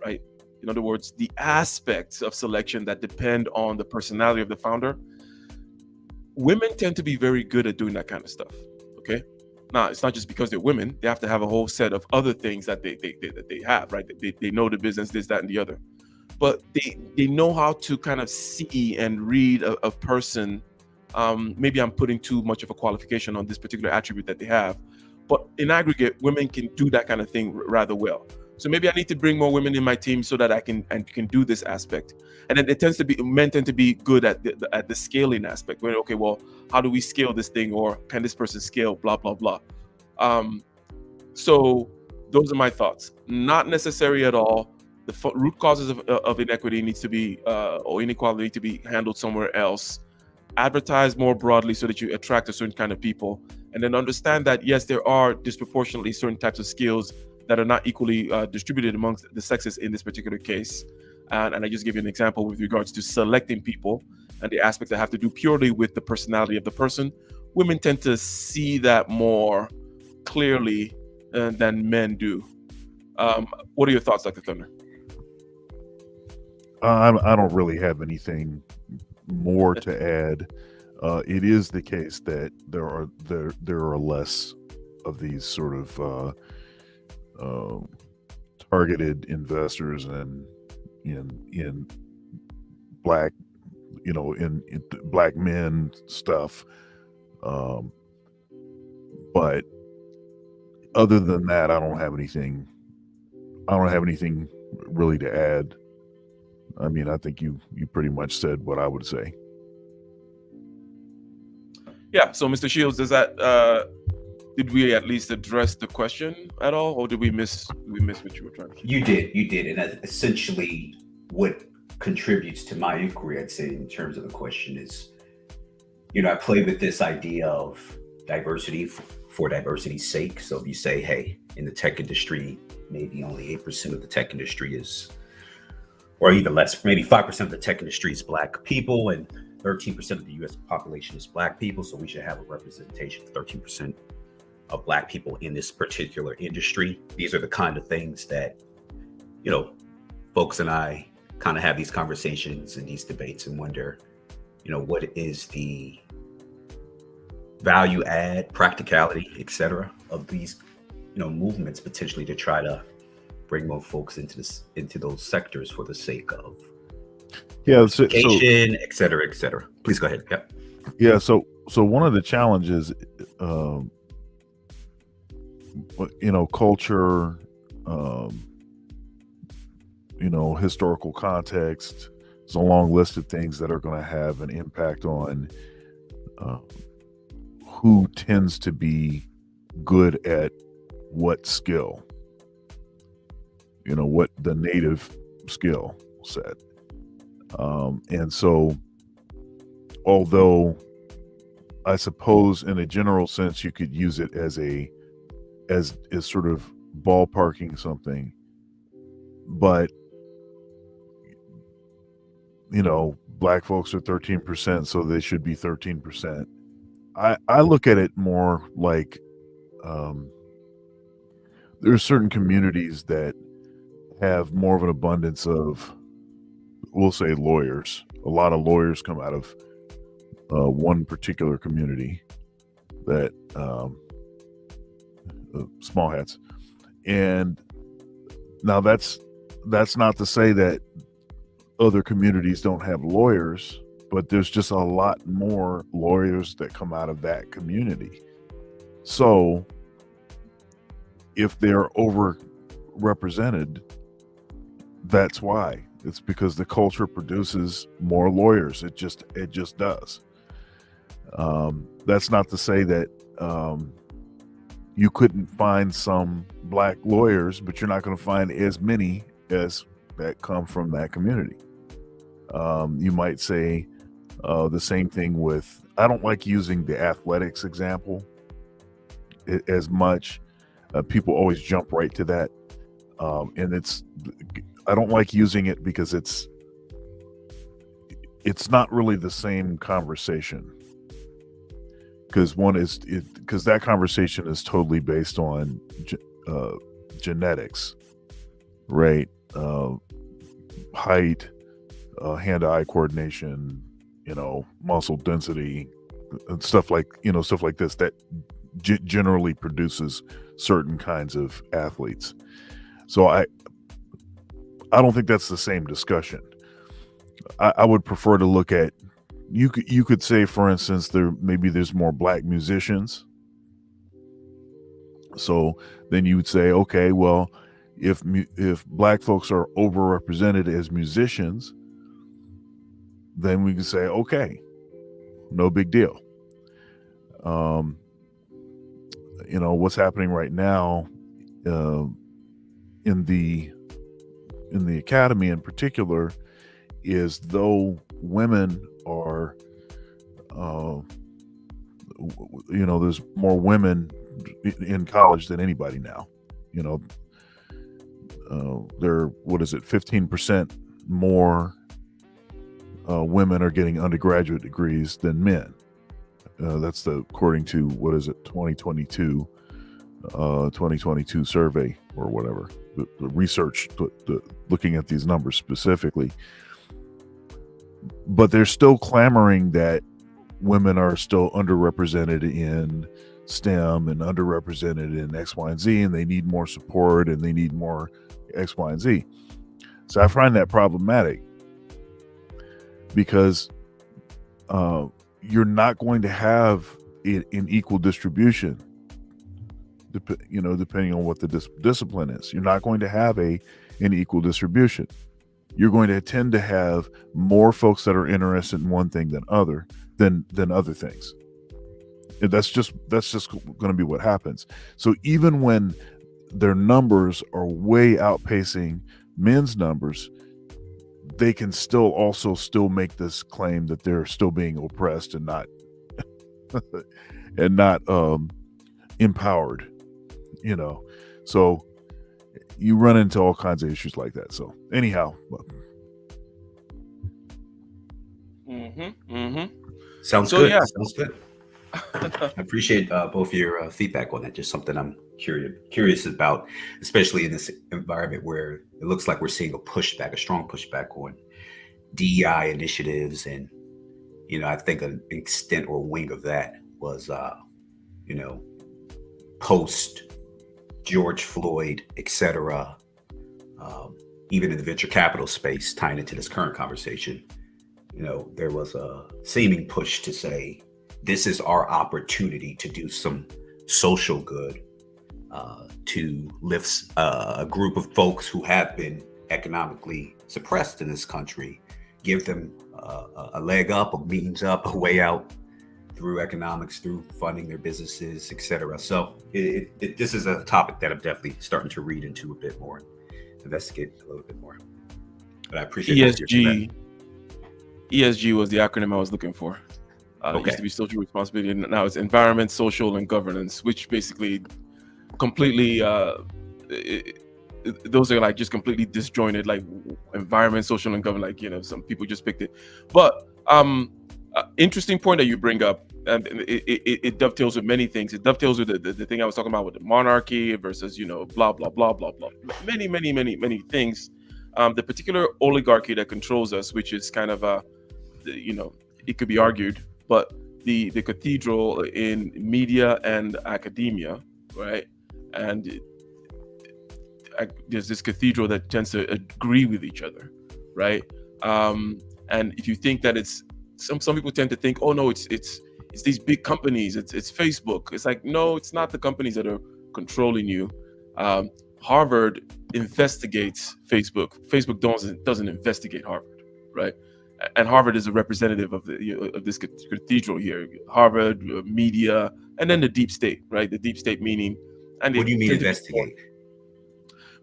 right? In other words, the aspects of selection that depend on the personality of the founder, women tend to be very good at doing that kind of stuff. Okay. Now, it's not just because they're women; they have to have a whole set of other things that they have, right? They know the business, this, that, and the other. But they know how to kind of see and read a person. Maybe I'm putting too much of a qualification on this particular attribute that they have, but in aggregate, women can do that kind of thing rather well. So maybe I need to bring more women in my team so that I can do this aspect. And then men tend to be good at the scaling aspect. Where, okay, well, how do we scale this thing, or can this person scale? Blah blah blah. So those are my thoughts. Not necessary at all. The root causes of inequity needs to be or inequality to be handled somewhere else. Advertise more broadly so that you attract a certain kind of people, and then understand that yes, there are disproportionately certain types of skills that are not equally distributed amongst the sexes in this particular case. And I just give you an example with regards to selecting people and the aspects that have to do purely with the personality of the person. Women tend to see that more clearly than men do. What are your thoughts, Dr. Thunder? I don't really have anything more to add. It is the case that there are less of these sort of targeted investors and in black, in black men stuff. But other than that, I don't have anything really to add. I mean, I think you pretty much said what I would say. Yeah. So, Mr. Shields, does that did we at least address the question at all, or did we miss what you were trying to say? You did, and that essentially what contributes to my inquiry, I'd say, in terms of the question is, I play with this idea of diversity for diversity's sake. So if you say, hey, in the tech industry, maybe only 8% of the tech industry is, or even less, maybe 5% of the tech industry is Black people, and 13% of the U.S. population is Black people. So we should have a representation of 13% of Black people in this particular industry. These are the kind of things that, folks and I kind of have these conversations and these debates and wonder, what is the value add, practicality, etc. of these, movements potentially to try to bring more folks into those sectors for the sake of education, et cetera, et cetera. Please go ahead. Yep. Yeah. So one of the challenges, culture, historical context. There's a long list of things that are going to have an impact on who tends to be good at what skill, what the native skill set. And so, although I suppose in a general sense, you could use it as sort of ballparking something, but Black folks are 13%, so they should be 13%. I look at it more like there are certain communities that have more of an abundance of, we'll say, lawyers. A lot of lawyers come out of one particular community that small hats. And now that's not to say that other communities don't have lawyers, but there's just a lot more lawyers that come out of that community. So if they're overrepresented, that's why. It's because the culture produces more lawyers. It just does. That's not to say that you couldn't find some black lawyers, but you're not going to find as many as that come from that community. You might say the same thing with, I don't like using the athletics example as much. People always jump right to that. And I don't like using it because it's not really the same conversation. Because that conversation is totally based on genetics, right? Height, hand-eye coordination, muscle density, and stuff like this that generally produces certain kinds of athletes. So I don't think that's the same discussion. I would prefer to look at, you could say, for instance, there's more black musicians. So then you would say, okay, well, if black folks are overrepresented as musicians, then we can say, okay, no big deal. What's happening right now in the academy in particular is, though women are there's more women in college than anybody now. There, 15% more women are getting undergraduate degrees than men. That's according to 2022 survey or whatever, the research looking at these numbers specifically. But they're still clamoring that women are still underrepresented in STEM and underrepresented in X, Y, and Z, and they need more support and they need more X, Y, and Z. So I find that problematic because you're not going to have it in equal distribution, depending on what the discipline is. You're not going to have an equal distribution. You're going to tend to have more folks that are interested in one thing than other things. And that's just going to be what happens. So even when their numbers are way outpacing men's numbers, they can still make this claim that they're still being oppressed and not empowered. So you run into all kinds of issues like that. So anyhow, Sounds So, good. yeah. Sounds good. I appreciate both your feedback on that. Just something I'm curious about, especially in this environment where it looks like we're seeing a strong pushback on DEI initiatives. And, I think an extent or wing of that was, post George Floyd, etc. Even in the venture capital space, tying into this current conversation, there was a seeming push to say, this is our opportunity to do some social good, to lift a group of folks who have been economically suppressed in this country, give them a leg up, a means up, a way out through economics, through funding their businesses, etc. So this is a topic that I'm definitely starting to read into a bit more, investigate a little bit more. But I appreciate ESG. ESG was the acronym I was looking for. It used to be social responsibility, and now it's environment, social, and governance, which basically completely those are like just completely disjointed, like environment, social, and government. Like, some people just picked it. But interesting point that you bring up and it dovetails with many things. It dovetails with the thing I was talking about with the monarchy versus, blah blah blah blah blah, many things. The particular oligarchy that controls us, which is kind of it could be argued, but the cathedral in media and academia, right? And there's this cathedral that tends to agree with each other, right? And if you think that it's some people tend to think, oh no, it's these big companies, it's Facebook. It's like, no, it's not the companies that are controlling you. Harvard investigates Facebook. Facebook doesn't investigate Harvard, right? And Harvard is a representative of this cathedral here. Harvard, media, and then the deep state, right? The deep state meaning. And What do you mean investigate?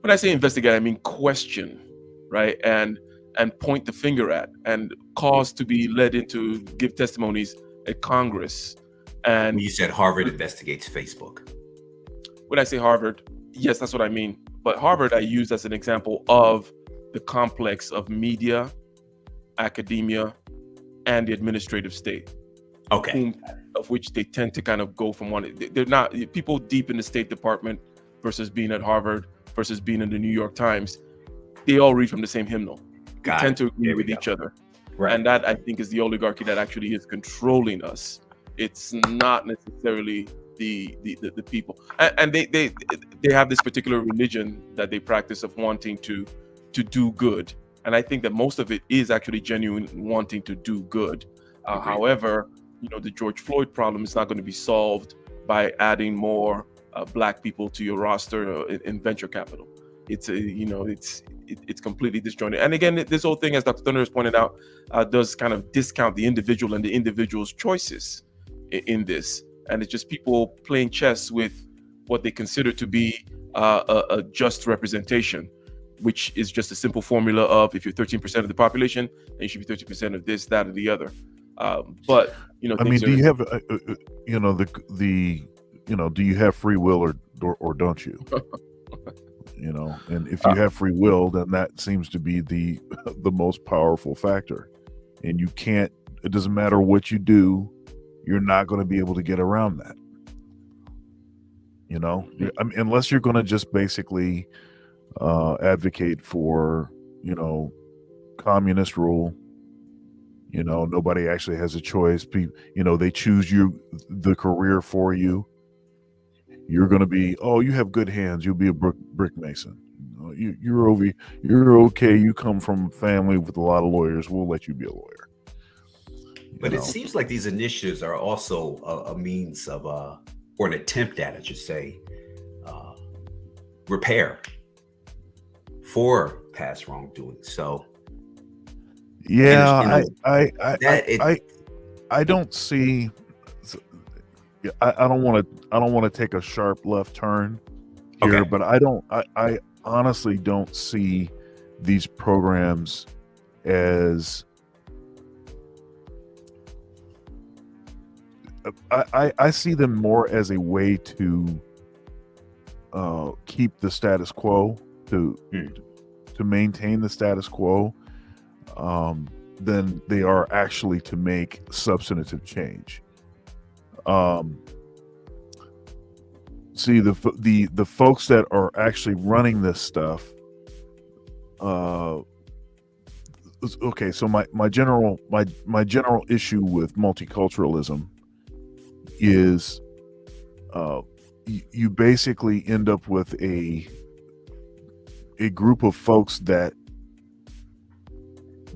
When I say investigate, I mean question, right? And point the finger at, and cause to be led into give testimonies at Congress. And When you said Harvard investigates Facebook. when I say Harvard, yes, that's what I mean. But Harvard I used as an example of the complex of media, academia, and the administrative state. Okay. Of which they tend to kind of go from one. They're not people deep in the State Department versus being at Harvard versus being in the New York Times. They all read from the same hymnal. They tend to agree with each other. Right. And that, I think, is the oligarchy that actually is controlling us. It's not necessarily the people. And they have this particular religion that they practice of wanting to do good. And I think that most of it is actually genuine wanting to do good. However, the George Floyd problem is not going to be solved by adding more Black people to your roster in venture capital. It's completely disjointed. And again, this whole thing, as Dr. Thunder has pointed out, does kind of discount the individual and the individual's choices in this. And it's just people playing chess with what they consider to be a just representation, which is just a simple formula of, if you're 13% of the population, then you should be 13% of this, that, or the other. But I mean, do you have do you have free will or don't you? And if you have free will, then that seems to be the most powerful factor. And you can't. It doesn't matter what you do, you're not going to be able to get around that. I mean, unless you're going to just basically advocate for communist rule. Nobody actually has a choice. They choose the career for you. You're going to be, you have good hands. You'll be a brick mason. You're okay. You come from a family with a lot of lawyers. We'll let you be a lawyer. But it seems like these initiatives are also a means of, or an attempt at, I should say, repair for past wrongdoing. So, yeah, I don't see. I don't want to take a sharp left turn here, Okay. but I honestly don't see these programs as I see them more as a way to keep the status quo, to maintain the status quo, than they are actually to make substantive change. See, the folks that are actually running this stuff. Okay, so my general issue with multiculturalism is you basically end up with a group of folks that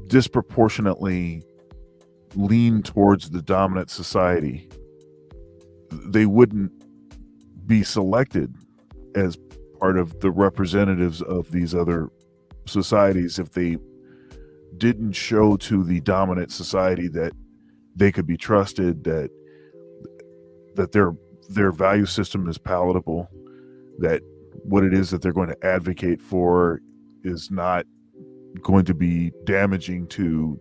disproportionately lean towards the dominant society. They wouldn't be selected as part of the representatives of these other societies if they didn't show to the dominant society that they could be trusted, that their value system is palatable, that what it is that they're going to advocate for is not going to be damaging to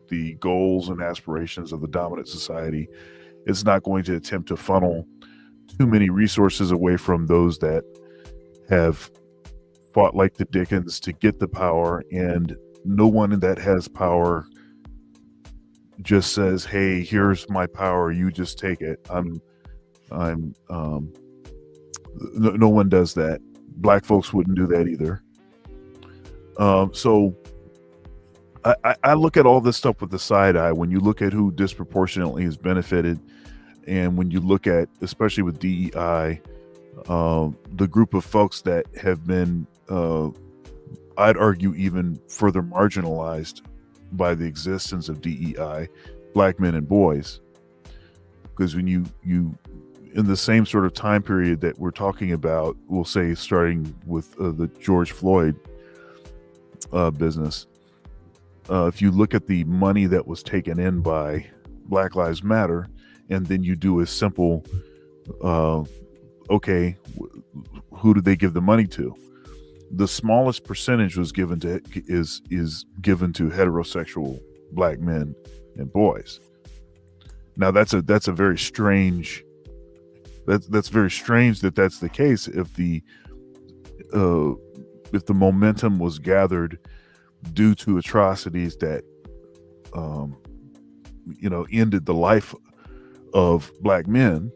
the goals and aspirations of the dominant society. It's not going to attempt to funnel too many resources away from those that have fought like the Dickens to get the power, and no one that has power just says, "Hey, here's my power. You just take it." No one does that. Black folks wouldn't do that either. So I look at all this stuff with the side eye. When you look at who disproportionately has benefited, and when you look at, especially with DEI, the group of folks that have been, I'd argue, even further marginalized by the existence of DEI, Black men and boys. Because when you in the same sort of time period that we're talking about, we'll say starting with the George Floyd business, if you look at the money that was taken in by Black Lives Matter, and then you do a simple, okay, who did they give the money to? The smallest percentage was given to is given to heterosexual Black men and boys. Now that's a very strange. That's very strange that that's the case. If the momentum was gathered due to atrocities that ended the life of Black men,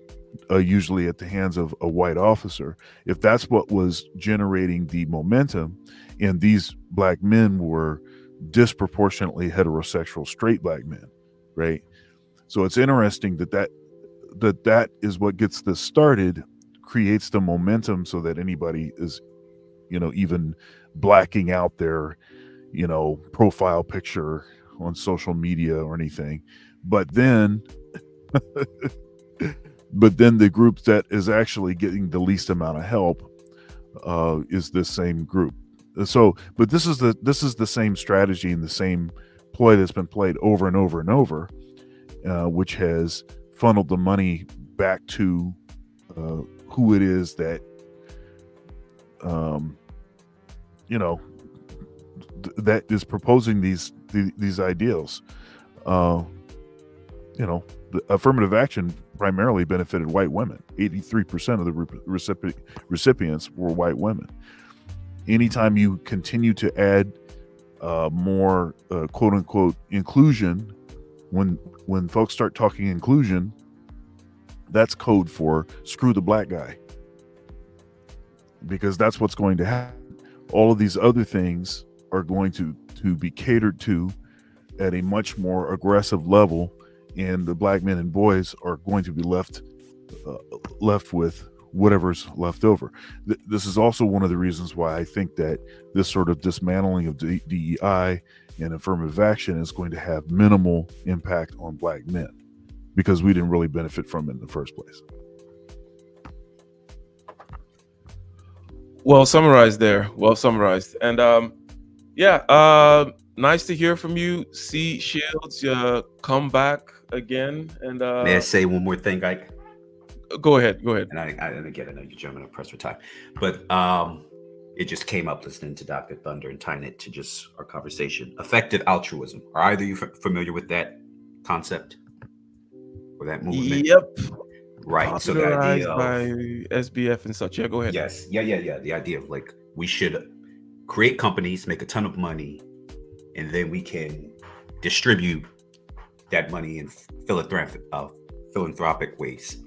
usually at the hands of a white officer, if that's what was generating the momentum, and these Black men were disproportionately heterosexual straight Black men, right? So it's interesting that is what gets this started, creates the momentum so that anybody is, even blacking out their, profile picture on social media or anything. But then the group that is actually getting the least amount of help is this same group. So, but this is the same strategy and the same ploy that's been played over and over and over, which has funneled the money back to who it is that that is proposing these ideals. The affirmative action primarily benefited white women. 83% of the recipients were white women. Anytime you continue to add more quote unquote inclusion, when folks start talking inclusion, that's code for screw the Black guy, because that's what's going to happen. All of these other things are going to be catered to at a much more aggressive level, and the Black men and boys are going to be left with whatever's left over. This is also one of the reasons why I think that this sort of dismantling of DEI and affirmative action is going to have minimal impact on Black men, because we didn't really benefit from it in the first place. Well summarized there. Well summarized. And nice to hear from you. C Shields, come back again. And may I say one more thing, Ike? Go ahead. And again, I know you're German, I'm pressed for time, but it just came up listening to Dr. Thunder and tying it to just our conversation. Effective altruism. Are either of you familiar with that concept or that movement? Yep. Right. So the idea of, by SBF and such. Yeah, go ahead. Yes. Yeah. The idea of like, we should create companies, make a ton of money, and then we can distribute that money in philanthropic ways.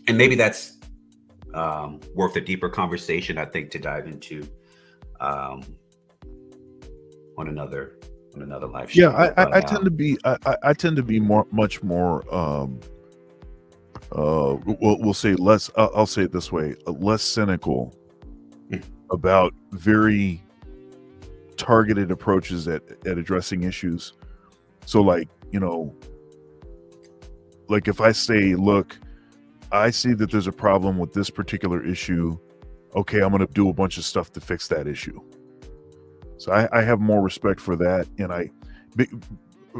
And maybe that's worth a deeper conversation, I think, to dive into on another live show. Yeah, I tend to be much more we'll say less. I'll say it this way: less cynical about very targeted approaches at addressing issues. So, like if I say, look, I see that there's a problem with this particular issue. Okay, I'm going to do a bunch of stuff to fix that issue. So I have more respect for that. And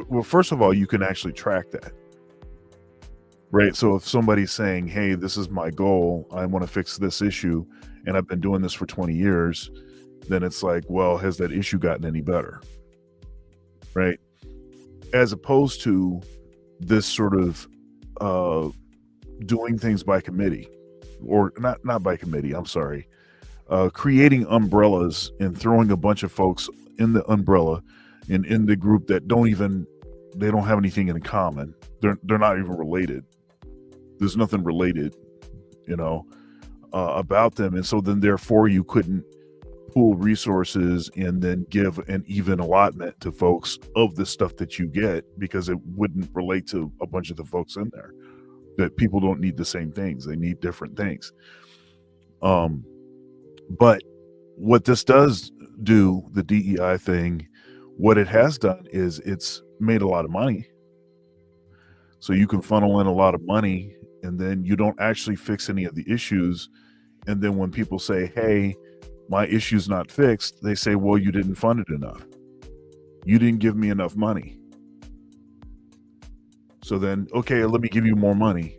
well, first of all, you can actually track that, right? So if somebody's saying, hey, this is my goal, I want to fix this issue, and I've been doing this for 20 years, then it's like, well, has that issue gotten any better? Right? As opposed to this sort of doing things by committee, or not by committee, I'm sorry, creating umbrellas and throwing a bunch of folks in the umbrella and in the group that don't even they don't have anything in common. They're not even related. There's nothing related, about them, and so then therefore you couldn't pool resources and then give an even allotment to folks of the stuff that you get, because it wouldn't relate to a bunch of the folks in there. That people don't need the same things; they need different things. But what this does do, the DEI thing, what it has done is it's made a lot of money. So you can funnel in a lot of money, and then you don't actually fix any of the issues. And then when people say, hey, my issue's not fixed, they say, well, you didn't fund it enough. You didn't give me enough money. So then, okay, let me give you more money.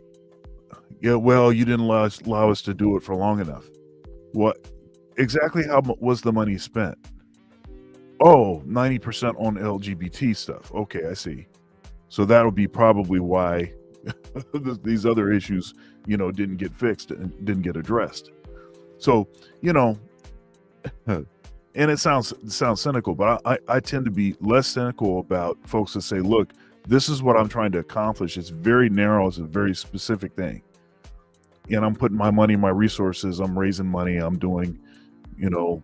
Yeah, well, you didn't allow us to do it for long enough. What exactly how was the money spent? Oh, 90% on LGBT stuff. Okay, I see. So that'll be probably why these other issues, didn't get fixed and didn't get addressed. So, and it sounds cynical, but I tend to be less cynical about folks that say, look, this is what I'm trying to accomplish. It's very narrow. It's a very specific thing. And I'm putting my money, my resources, I'm raising money, I'm doing,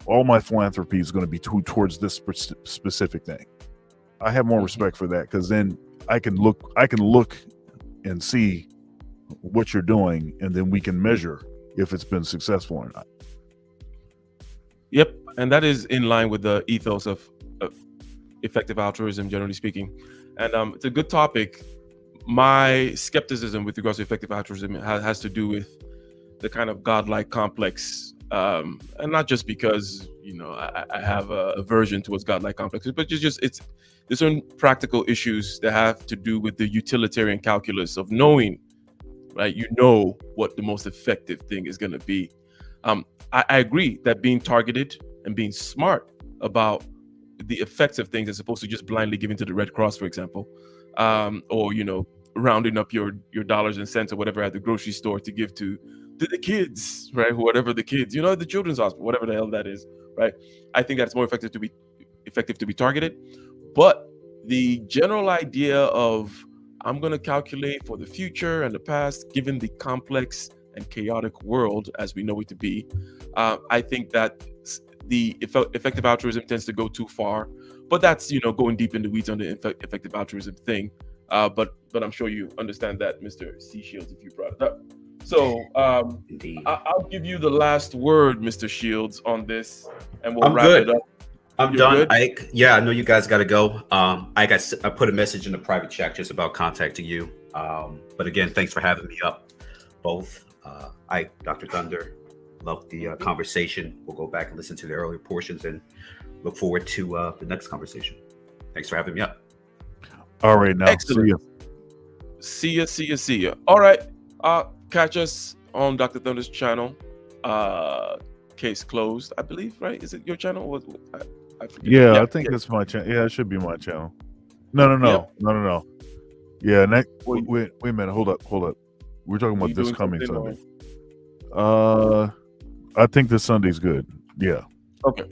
all my philanthropy is going to be towards this specific thing. I have more respect for that, because then I can look and see what you're doing, and then we can measure if it's been successful or not. Yep, and that is in line with the ethos of effective altruism, generally speaking. And it's a good topic. My skepticism with regards to effective altruism has to do with the kind of godlike complex, and not just because I have a aversion towards godlike complexes, but there's certain practical issues that have to do with the utilitarian calculus of knowing, right? What the most effective thing is going to be. I agree that being targeted and being smart about the effects of things, as opposed to just blindly giving to the Red Cross, for example, or rounding up your dollars and cents or whatever at the grocery store to give to the kids, right? Whatever the kids, the children's hospital, whatever the hell that is, right? I think that's more effective to be targeted. But the general idea of I'm going to calculate for the future and the past, given the complex and chaotic world as we know it to be, I think that the effective altruism tends to go too far. But that's going deep in the weeds on the effective altruism thing. But I'm sure you understand that, Mr. C. Shields, if you brought it up. So I'll give you the last word, Mr. Shields, on this, and we'll wrap it up. I'm done, good? Ike. Yeah, I know you guys got to go. I put a message in the private chat just about contacting you. But again, thanks for having me up, both. Ike, Dr. Thunder, loved the conversation. We'll go back and listen to the earlier portions and look forward to the next conversation. Thanks for having me up. All right, now. Excellent. See ya. All right. Catch us on Dr. Thunder's channel. Case closed, I believe, right? Is it your channel? I forget. Yeah, I think it's my channel. Yeah, it should be my channel. No. Yeah, wait a minute. Hold up. We're talking about this coming Sunday. I think this Sunday's good. Yeah. Okay.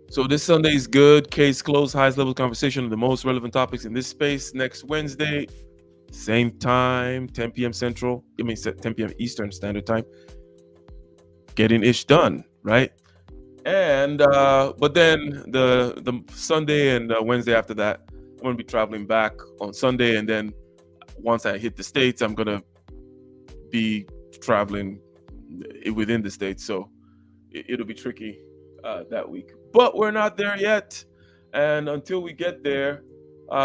So this Sunday is good. Case closed. Highest level conversation on the most relevant topics in this space. Next Wednesday, same time, 10 p.m. Central. 10 p.m. Eastern Standard Time. Getting ish done, right? And but then the Sunday and Wednesday after that, I'm gonna be traveling back on Sunday, and then once I hit the States, I'm gonna be traveling within the States, so it'll be tricky that week. But we're not there yet, and until we get there,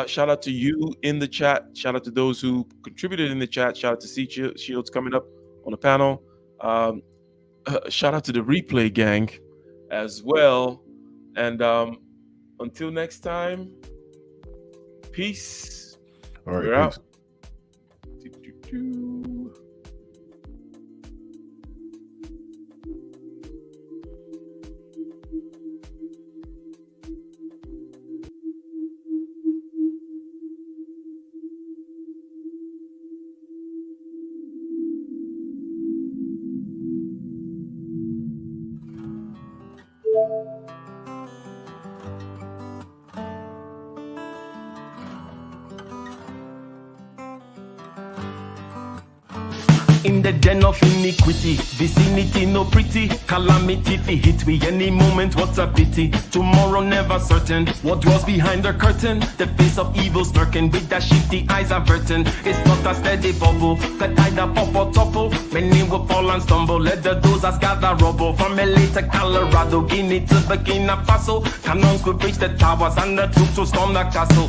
shout out to you in the chat. Shout out to those who contributed in the chat. Shout out to C. Shields coming up on the panel. Shout out to the replay gang as well. And until next time, peace. All right, we're peace. Out. in the den of iniquity. Vicinity no pretty, calamity fi hit we any moment. What a pity. Tomorrow never certain. What dwells behind the curtain? The face of evil smirking with that shifty eyes averting. It's not a steady bubble that either pop or topple. Many will fall and stumble. Let the dozers gather rubble from LA to Colorado, Guinea to Burkina Faso. Cannons could reach the towers and the troops will storm the castle.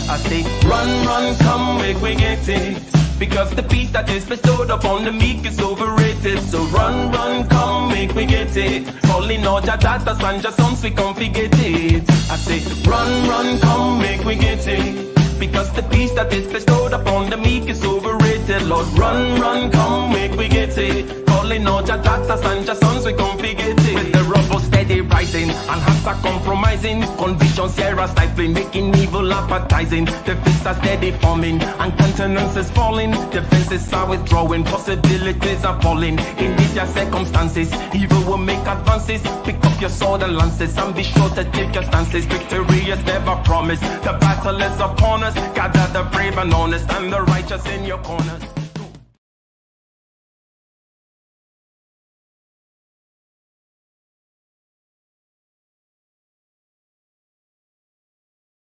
I say, run, run, come, make we get it. Because the peace that is bestowed upon the meek is overrated. So run, run, come, make we get it. Calling all your daughters and your sons, we come forget it. I say, run, run, come, make we get it. Because the peace that is bestowed upon the meek is overrated. Lord, run, run, come, make we get it. Calling all your daughters and your sons, we come forget it. With the rubble steady rising and hearts are compromising. Convictions here are stifling, making evil appetizing. The fists are steady forming and countenance is falling. Defenses are withdrawing, possibilities are falling. In these your circumstances, evil will make advances. Pick up your sword and lances and be sure to take your stances. Victory is never promised, the battle is upon us. Gather the brave and honest and the righteous in your corners.